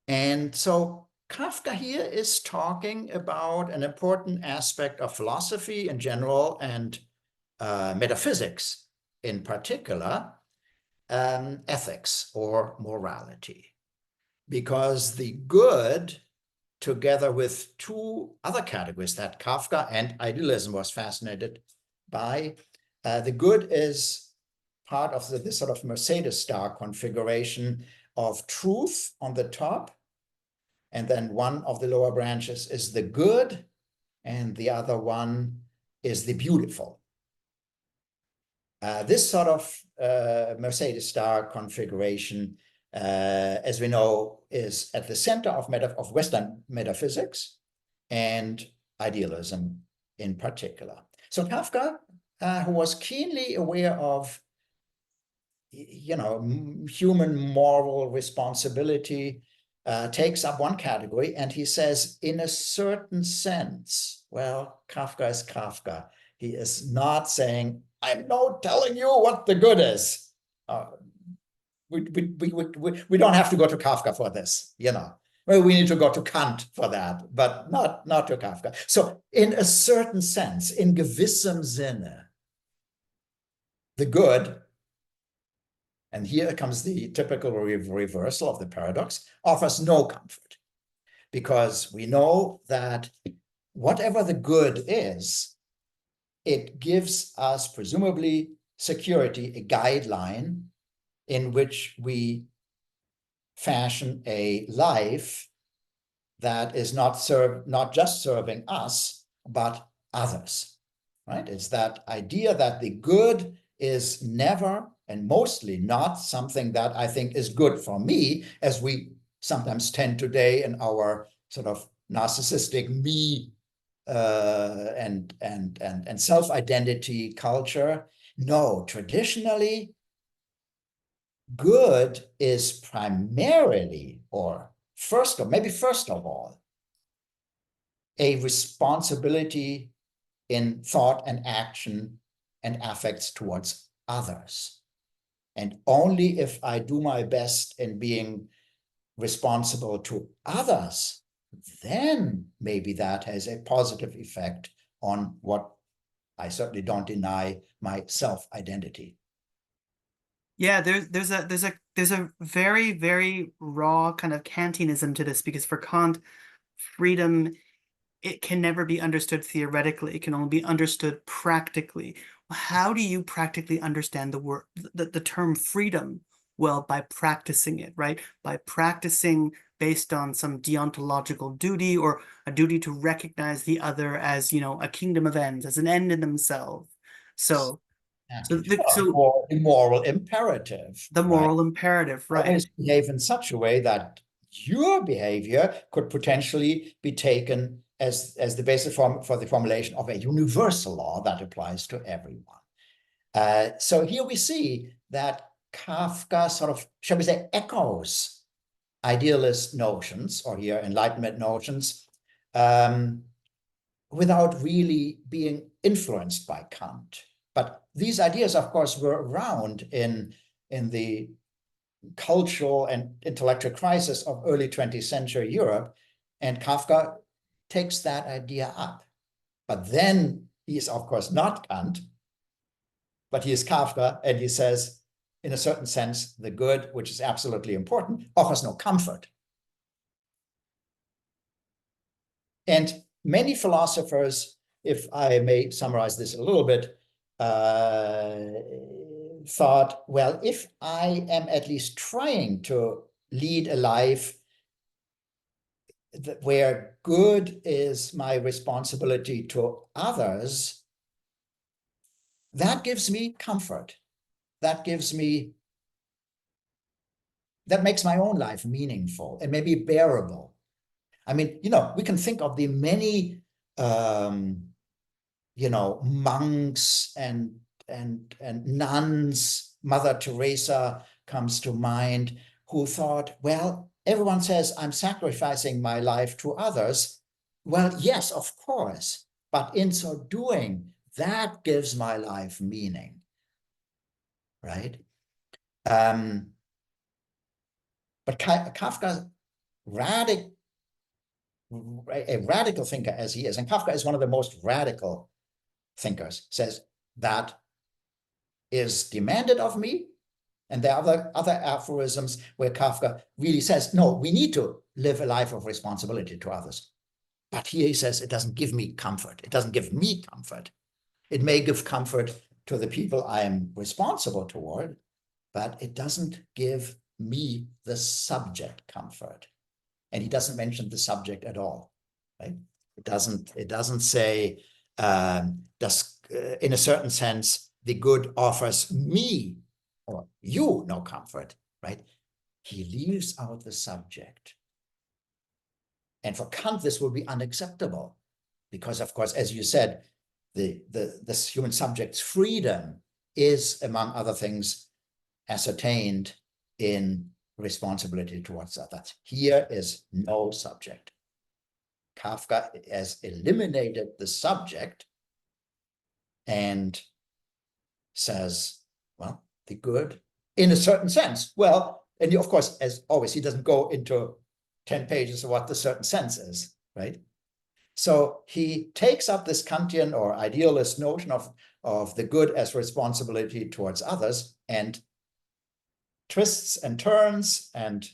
And so Kafka here is talking about an important aspect of philosophy in general and metaphysics in particular, ethics or morality. Because the good, together with two other categories that Kafka and idealism was fascinated by, the good is part of this sort of Mercedes star configuration of truth on the top, and then one of the lower branches is the good, and the other one is the beautiful. This sort of Mercedes star configuration, as we know, is at the center of Western metaphysics and idealism in particular. So Kafka, who was keenly aware of, human moral responsibility, takes up one category, and he says, in a certain sense, well, Kafka is Kafka. He is not saying, I'm not telling you what the good is. We don't have to go to Kafka for this, Well, we need to go to Kant for that, but not to Kafka. So in a certain sense, in gewissem Sinne, the good, and here comes the typical reversal of the paradox, offers no comfort. Because we know that whatever the good is, it gives us presumably security, a guideline in which we fashion a life that is not just serving us, but others, right? It's that idea that the good is never and mostly not something that I think is good for me, as we sometimes tend today in our sort of narcissistic me and self-identity culture. No, traditionally, good is primarily, or first of all, a responsibility in thought and action and affects towards others. And only if I do my best in being responsible to others, then maybe that has a positive effect on what I certainly don't deny, my self-identity. Yeah, there's a very, very raw kind of Kantianism to this, because for Kant, freedom, it can never be understood theoretically. It can only be understood practically. How do you practically understand the term freedom? Well, by practicing it, right? By practicing based on some deontological duty or a duty to recognize the other as, you know, a kingdom of ends, as an end in themselves. So, the moral imperative, the right? moral imperative, right? Always behave in such a way that your behavior could potentially be taken as the basis for the formulation of a universal law that applies to everyone. So here we see that Kafka sort of, shall we say, echoes idealist notions, or here Enlightenment notions, without really being influenced by Kant. But these ideas, of course, were around in the cultural and intellectual crisis of early 20th century Europe, and Kafka takes that idea up. But then he is, of course, not Kant, but he is Kafka, and he says, in a certain sense, the good, which is absolutely important, offers no comfort. And many philosophers, if I may summarize this a little bit, thought, well, if I am at least trying to lead a life where good is my responsibility to others, that gives me comfort. That makes my own life meaningful and maybe bearable. I mean, you know, we can think of the many, you know, monks and nuns. Mother Teresa comes to mind, who thought, well, everyone says I'm sacrificing my life to others. Well, yes, of course, but in so doing, that gives my life meaning, right? But Kafka, a radical thinker as he is, and Kafka is one of the most radical thinkers, says that is demanded of me. And there are other aphorisms where Kafka really says, no, we need to live a life of responsibility to others. But here he says, it doesn't give me comfort. It doesn't give me comfort. It may give comfort to the people I am responsible toward, but it doesn't give me, the subject, comfort. And he doesn't mention the subject at all, right? It doesn't say, in a certain sense, the good offers me or you no comfort, right? He leaves out the subject. And for Kant, this will be unacceptable because, of course, as you said, this human subject's freedom is, among other things, ascertained in responsibility towards others. Here is no subject. Kafka has eliminated the subject and says, well, the good, in a certain sense. Well, and of course, as always, he doesn't go into 10 pages of what the certain sense is, right? So he takes up this Kantian or idealist notion of the good as responsibility towards others and twists and turns and,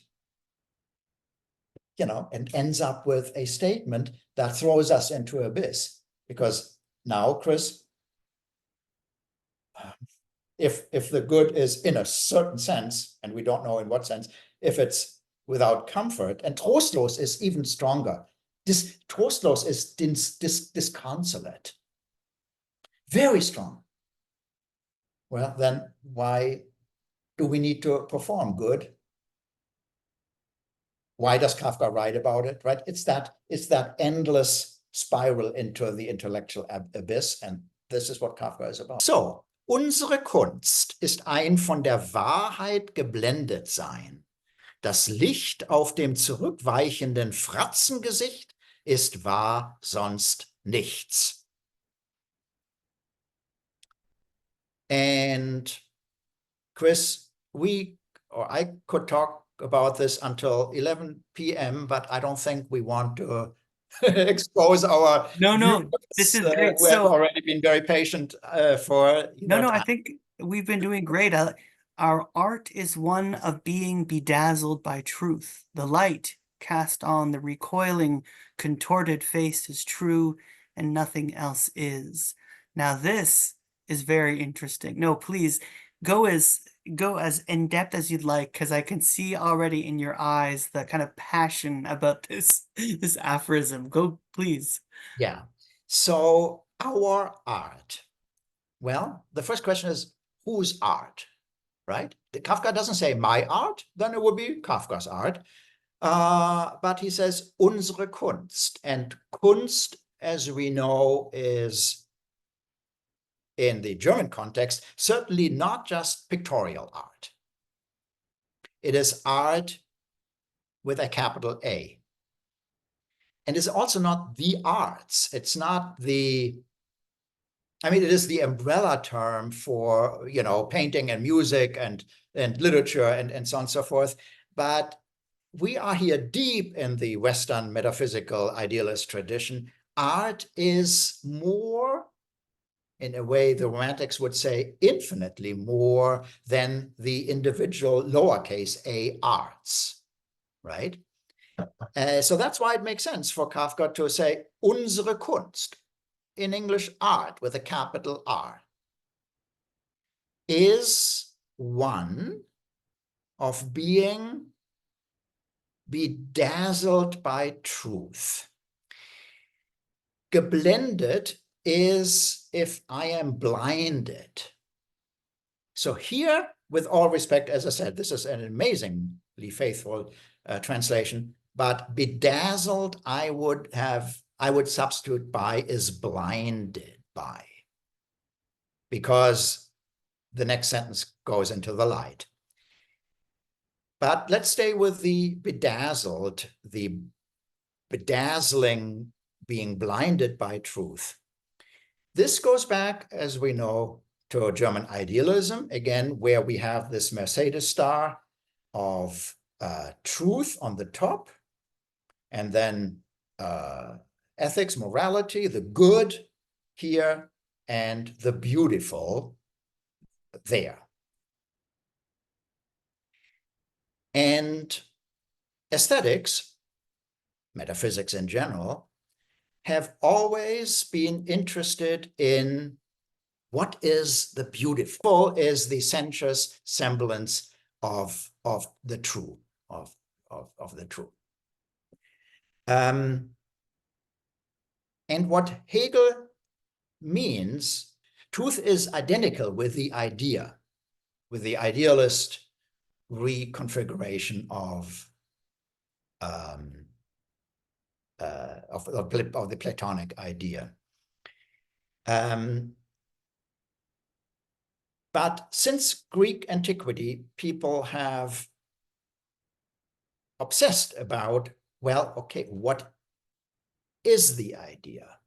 you know, and ends up with a statement that throws us into abyss. Because now, Chris, if the good is in a certain sense, and we don't know in what sense, if it's without comfort, and trostlos is even stronger. This trostlos is disconsolate, very strong. Well, then why do we need to perform good? Why does Kafka write about it, right? It's that endless spiral into the intellectual abyss, and this is what Kafka is about. So, unsere Kunst ist ein von der Wahrheit geblendet sein. Das Licht auf dem zurückweichenden Fratzengesicht ist wahr, sonst nichts. And Chris, I could talk about this until 11 p.m., but I don't think we want to expose our No, this is great. who have already been very patient for No, time. I think we've been doing great. Our art is one of being bedazzled by truth. The light cast on the recoiling, contorted face is true, and nothing else is. Now this is very interesting. No, please go as go as in depth as you'd like, because I can see already in your eyes the kind of passion about this this aphorism. Go, please. Yeah. So our art. Well, the first question is, whose art, right? Kafka doesn't say my art, then it would be Kafka's art. But he says unsere Kunst. And Kunst, as we know, is, in the German context, certainly not just pictorial art. It is art with a capital A. And it's also not the arts. It's not the, I mean, it is the umbrella term for, you know, painting and music and literature and so on and so forth. But we are here deep in the Western metaphysical idealist tradition. Art is more, in a way the Romantics would say, infinitely more than the individual lowercase a arts, right? So that's why it makes sense for Kafka to say unsere Kunst, in English art with a capital R, is one of being bedazzled by truth. Geblendet is if I am blinded. So here, with all respect, as I said, this is an amazingly faithful translation, but bedazzled I would substitute by is blinded by, because the next sentence goes into the light. But let's stay with the bedazzled, the bedazzling, being blinded by truth. This goes back, as we know, to German idealism, again, where we have this Mercedes star of truth on the top, and then ethics, morality, the good here, and the beautiful there. And aesthetics, metaphysics in general, have always been interested in what is the beautiful, is the sensuous semblance of the true, of the true. And what Hegel means, truth is identical with the idea, with the idealist reconfiguration of the Platonic idea. But since Greek antiquity, people have obsessed about, well, okay, what is the idea?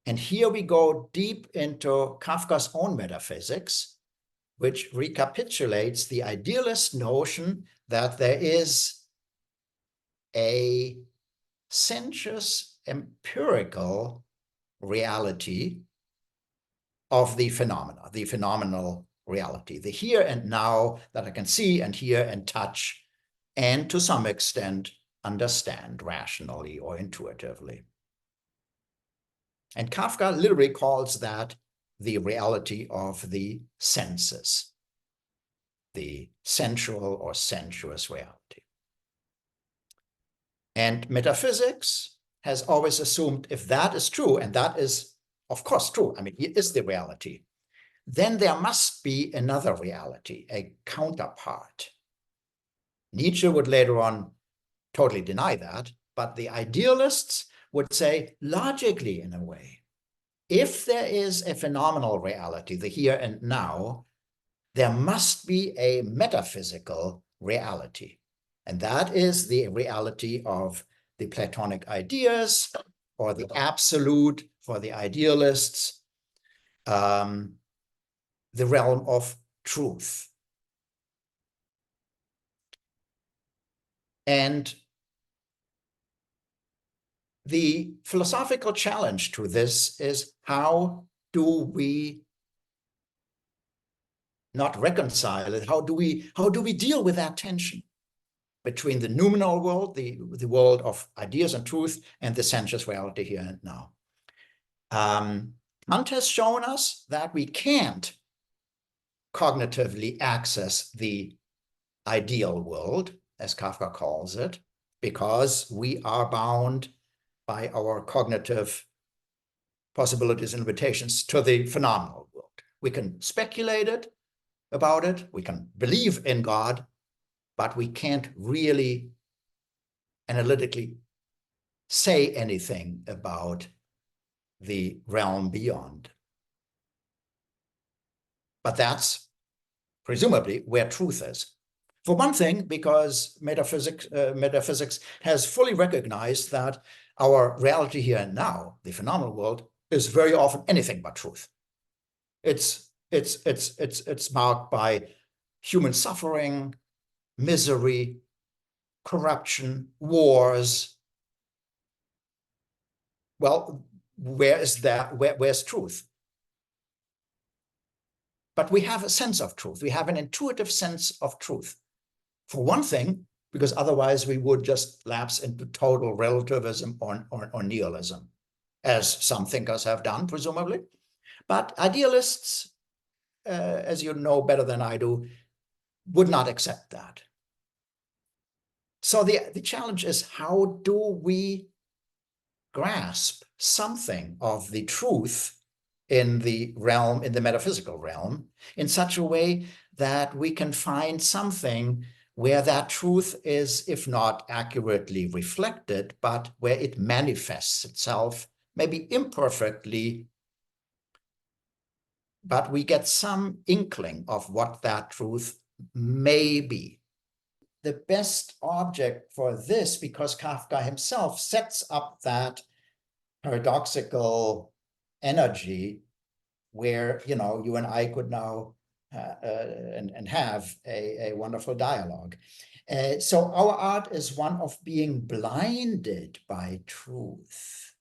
And here we go deep into Kafka's own metaphysics, which recapitulates the idealist notion that there is a sensuous empirical reality of the phenomena, the phenomenal reality, the here and now that I can see and hear and touch, and to some extent understand rationally or intuitively. And Kafka literally calls that the reality of the senses, the sensual or sensuous reality. And metaphysics has always assumed if that is true, and that is, of course, true, I mean, it is the reality, then there must be another reality, a counterpart. Nietzsche would later on totally deny that, but the idealists would say, logically, in a way, if there is a phenomenal reality, the here and now, there must be a metaphysical reality. And that is the reality of the Platonic ideas, or the absolute for the idealists, the realm of truth. And the philosophical challenge to this is, how do we not reconcile it? How do we deal with that tension between the noumenal world, the world of ideas and truth, and the sensuous reality here and now? Kant has shown us that we can't cognitively access the ideal world, as Kafka calls it, because we are bound by our cognitive possibilities and limitations to the phenomenal world. We can speculate about it, we can believe in God, but we can't really analytically say anything about the realm beyond. But that's presumably where truth is. For one thing, because metaphysics has fully recognized that our reality here and now, the phenomenal world, is very often anything but truth. It's marked by human suffering, misery, corruption, wars. Well, where is that? Where's truth? But we have a sense of truth. We have an intuitive sense of truth. For one thing, because otherwise we would just lapse into total relativism or nihilism, as some thinkers have done, presumably. But idealists, as you know better than I do, would not accept that. So the challenge is, how do we grasp something of the truth in the realm, in the metaphysical realm, in such a way that we can find something where that truth is, if not accurately reflected, but where it manifests itself, maybe imperfectly, but we get some inkling of what that truth may be. The best object for this, because Kafka himself sets up that paradoxical energy where, you know, you and I could now and have a wonderful dialogue. So our art is one of being blinded by truth.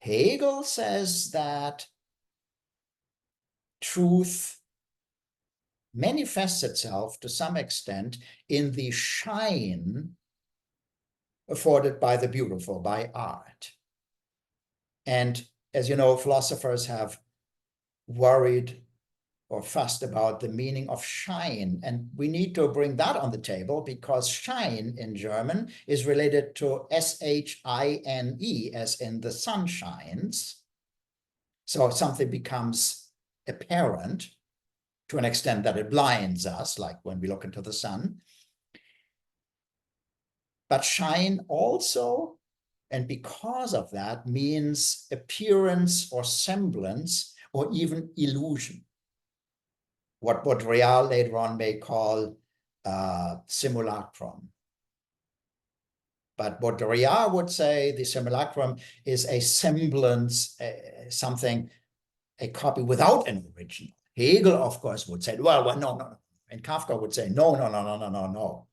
Hegel says that truth manifests itself to some extent in the shine afforded by the beautiful, by art. And as you know, philosophers have worried or fussed about the meaning of shine. And we need to bring that on the table, because shine in German is related to S-H-I-N-E, as in the sun shines. So something becomes apparent to an extent that it blinds us, like when we look into the sun. But shine also, and because of that, means appearance or semblance or even illusion. What Baudrillard later on may call simulacrum. But Baudrillard would say the simulacrum is a semblance, something, a copy without an original. Hegel, of course, would say, well, no. And Kafka would say, no.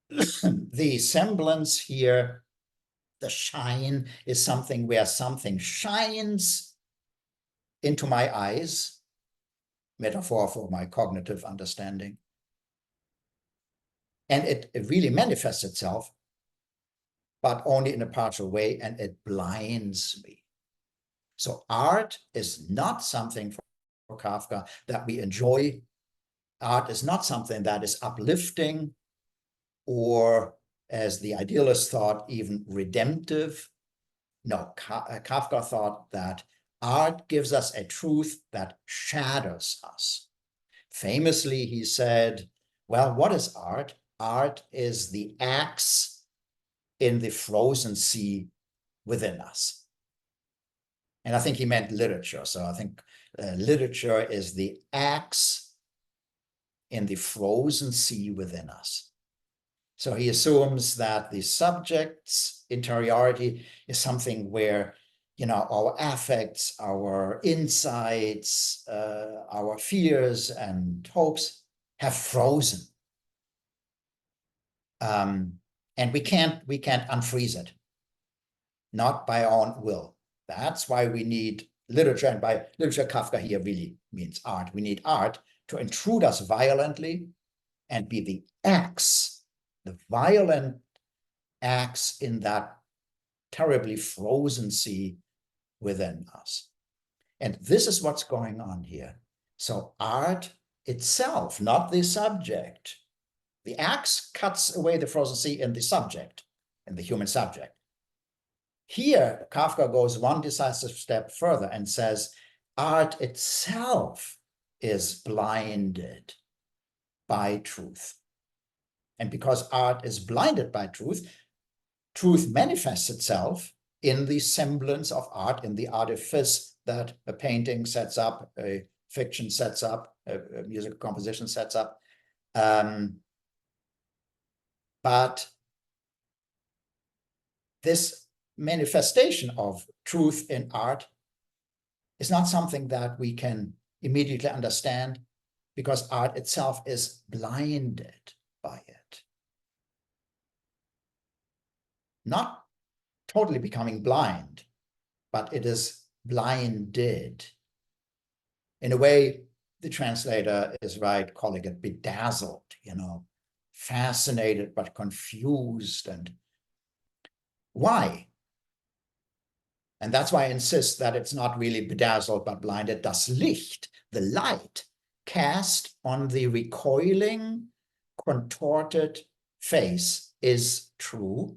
The semblance here, the shine, is something where something shines into my eyes, metaphor for my cognitive understanding. And it really manifests itself, but only in a partial way, and it blinds me. So art is not something for Kafka that we enjoy. Art is not something that is uplifting, or, as the idealist thought, even redemptive. No, Kafka thought that art gives us a truth that shatters us. Famously, he said, well, what is art? Art is the axe in the frozen sea within us. And I think he meant literature. So I think literature is the axe in the frozen sea within us. So he assumes that the subject's interiority is something where, you know, our affects, our insights, our fears and hopes have frozen. And we can't unfreeze it, not by our own will. That's why we need literature, and by literature, Kafka here really means art. We need art to intrude us violently and be the axe, the violent axe in that terribly frozen sea within us. And this is what's going on here. So art itself, not the subject. The axe cuts away the frozen sea in the subject, in the human subject. Here, Kafka goes one decisive step further and says, art itself is blinded by truth. And because art is blinded by truth, truth manifests itself in the semblance of art, in the artifice that a painting sets up, a fiction sets up, a musical composition sets up. But this manifestation of truth in art is not something that we can immediately understand because art itself is blinded by it. Not totally becoming blind, but it is blinded. In a way, the translator is right calling it bedazzled, fascinated but confused. And why? And that's why I insist that it's not really bedazzled but blinded. Das Licht, the light, cast on the recoiling, contorted face is true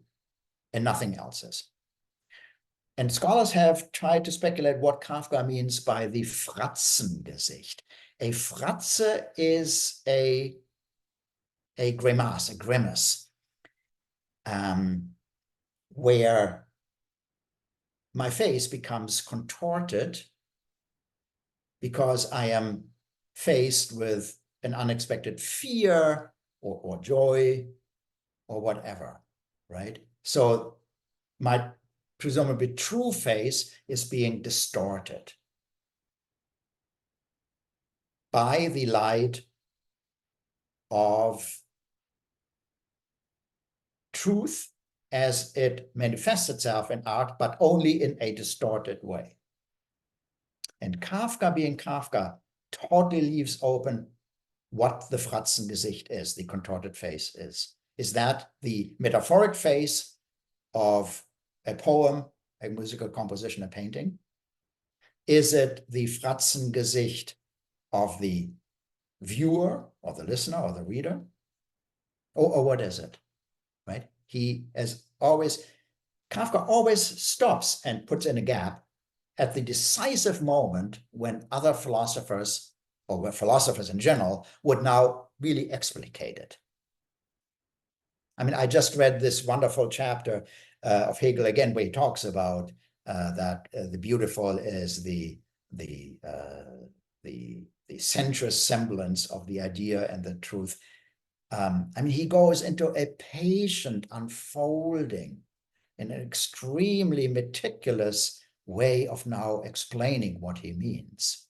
and nothing else is. And scholars have tried to speculate what Kafka means by the Fratzengesicht. A Fratze is a grimace, a grimace, where my face becomes contorted because I am faced with an unexpected fear or joy or whatever, right? So my presumably true face is being distorted by the light of truth as it manifests itself in art, but only in a distorted way. And Kafka, being Kafka, totally leaves open what the Fratzengesicht is, the contorted face is. Is that the metaphoric face of a poem, a musical composition, a painting? Is it the Fratzengesicht of the viewer or the listener or the reader? Or what is it, right? He, as always, Kafka always stops and puts in a gap at the decisive moment when other philosophers, or where philosophers in general, would now really explicate it. I mean, I just read this wonderful chapter of Hegel again, where he talks about that the beautiful is the sensuous semblance of the idea and the truth. I mean, he goes into a patient unfolding in an extremely meticulous way of now explaining what he means.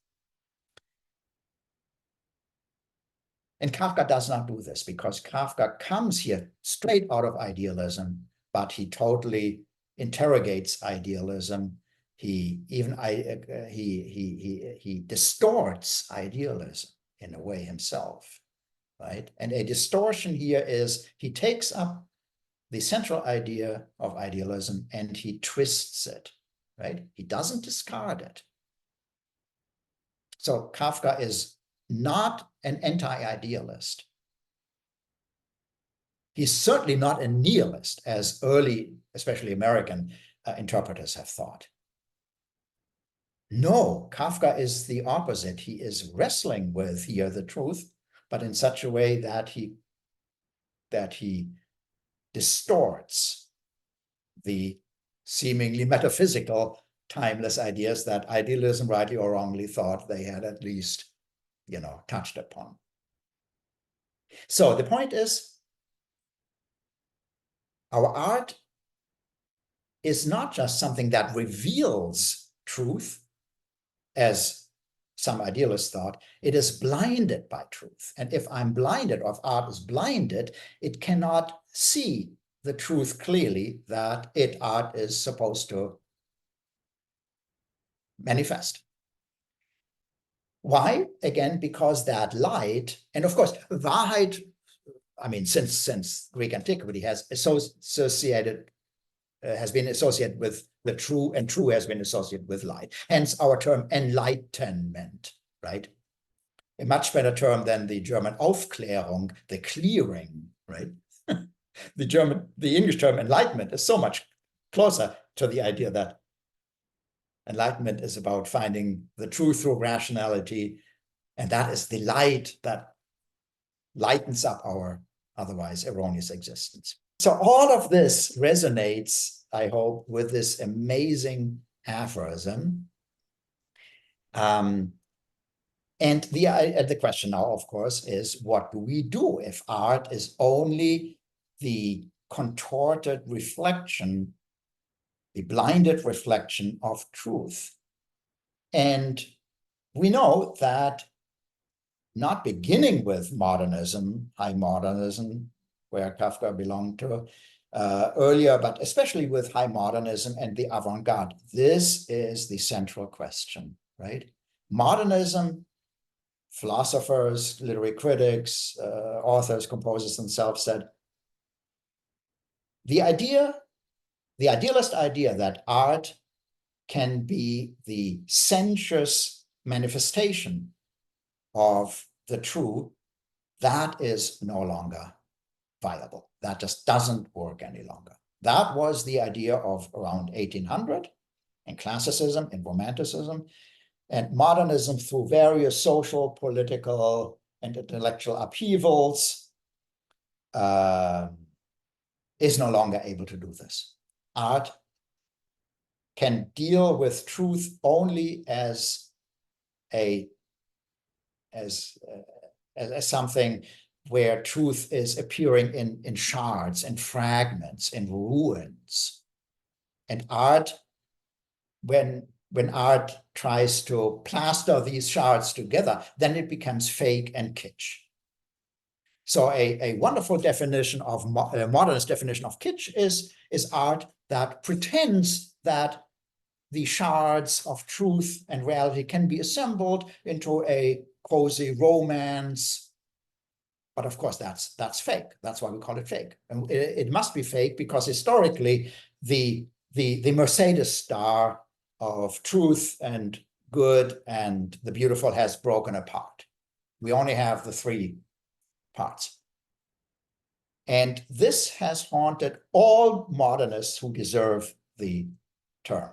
And Kafka does not do this because Kafka comes here straight out of idealism, but he totally interrogates idealism. He even he distorts idealism in a way himself, right? And a distortion here is he takes up the central idea of idealism and he twists it, right? He doesn't discard it. So Kafka is not an anti-idealist. He's certainly not a nihilist, as early, especially American interpreters have thought. No, Kafka is the opposite. He is wrestling with here the truth, but in such a way that he distorts the seemingly metaphysical, timeless ideas that idealism, rightly or wrongly, thought they had at least, touched upon. So the point is, our art is not just something that reveals truth, as some idealists thought. It is blinded by truth. And if I'm blinded, or if art is blinded, it cannot see the truth clearly that art is supposed to manifest. Why? Again, because that light, and of course, Wahrheit, I mean, since Greek antiquity has been associated with the true, and true has been associated with light. Hence our term enlightenment, right? a much better term than the German Aufklärung, the clearing, right? The English term enlightenment is so much closer to the idea that enlightenment is about finding the truth through rationality, and that is the light that lightens up our otherwise erroneous existence. So all of this resonates, I hope, with this amazing aphorism. And the question now, of course, is what do we do if art is only the contorted reflection, the blinded reflection of truth? And we know that not beginning with modernism, high modernism, where Kafka belonged to earlier, but especially with high modernism and the avant-garde, this is the central question, right? Modernism, philosophers, literary critics, authors, composers themselves said, the idealist idea that art can be the sensuous manifestation of the true, that is no longer viable. That just doesn't work any longer. That was the idea of around 1800 in classicism, in romanticism, and modernism through various social, political, and intellectual upheavals is no longer able to do this. Art can deal with truth only as something where truth is appearing in shards and fragments and ruins. And art, when art tries to plaster these shards together, then it becomes fake and kitsch. So a wonderful definition of a modernist definition of kitsch is art that pretends that the shards of truth and reality can be assembled into a cozy romance. But of course, that's fake. That's why we call it fake. And it must be fake because historically, the Mercedes star of truth and good and the beautiful has broken apart. We only have the three parts. And this has haunted all modernists who deserve the term.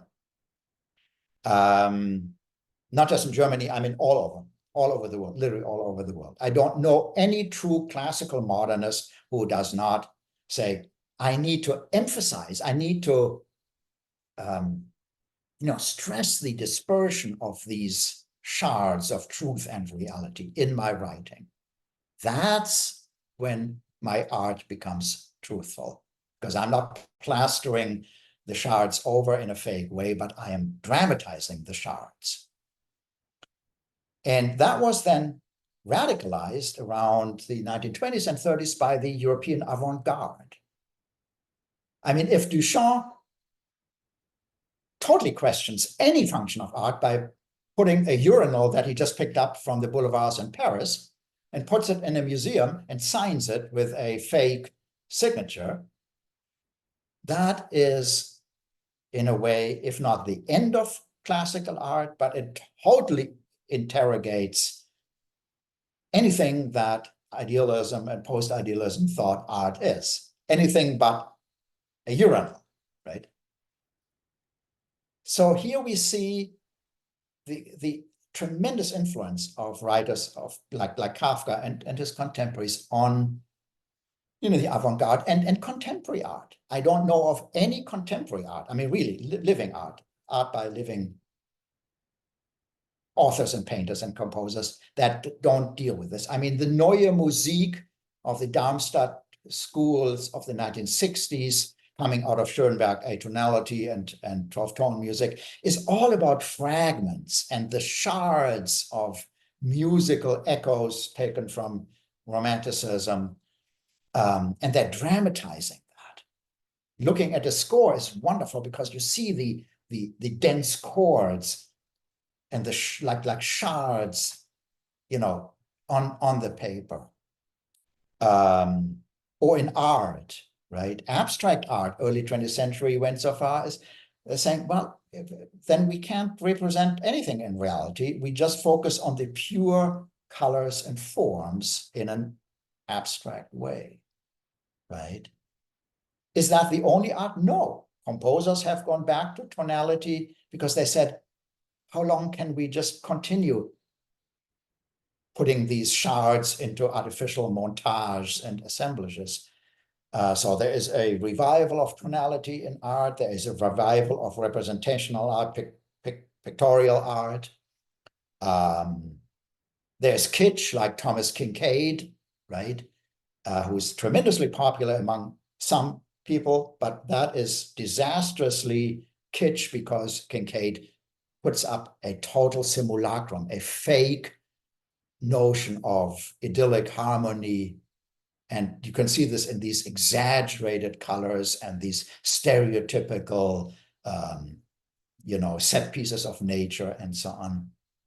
Not just in Germany, I mean all over the world, literally all over the world. I don't know any true classical modernist who does not say, I need to emphasize, I need to stress the dispersion of these shards of truth and reality in my writing. That's when my art becomes truthful, because I'm not plastering the shards over in a fake way, but I am dramatizing the shards. And that was then radicalized around the 1920s and 30s by the European avant-garde. I mean, if Duchamp totally questions any function of art by putting a urinal that he just picked up from the boulevards in Paris and puts it in a museum and signs it with a fake signature, that is, in a way, if not the end of classical art, but it totally interrogates anything that idealism and post-idealism thought art is. Anything but a urinal, right? So here we see the tremendous influence of writers of like Kafka and his contemporaries on the avant-garde and contemporary art. I don't know of any contemporary art, I mean really living art by living authors and painters and composers that don't deal with this. I mean, the Neue Musik of the Darmstadt schools of the 1960s, coming out of Schoenberg, atonality and 12-tone music, is all about fragments and the shards of musical echoes taken from Romanticism, and they're dramatizing that. Looking at the score is wonderful because you see the dense chords and the like shards, on the paper, or in art, right? Abstract art, early 20th century went so far as saying, well, then we can't represent anything in reality. We just focus on the pure colors and forms in an abstract way, right? Is that the only art? No. Composers have gone back to tonality because they said, how long can we just continue putting these shards into artificial montage and assemblages? So there is a revival of tonality in art. There is a revival of representational art, pictorial art. There's kitsch, like Thomas Kincaid, right? Who's tremendously popular among some people, but that is disastrously kitsch because Kincaid puts up a total simulacrum, a fake notion of idyllic harmony. And you can see this in these exaggerated colors and these stereotypical, set pieces of nature and so on.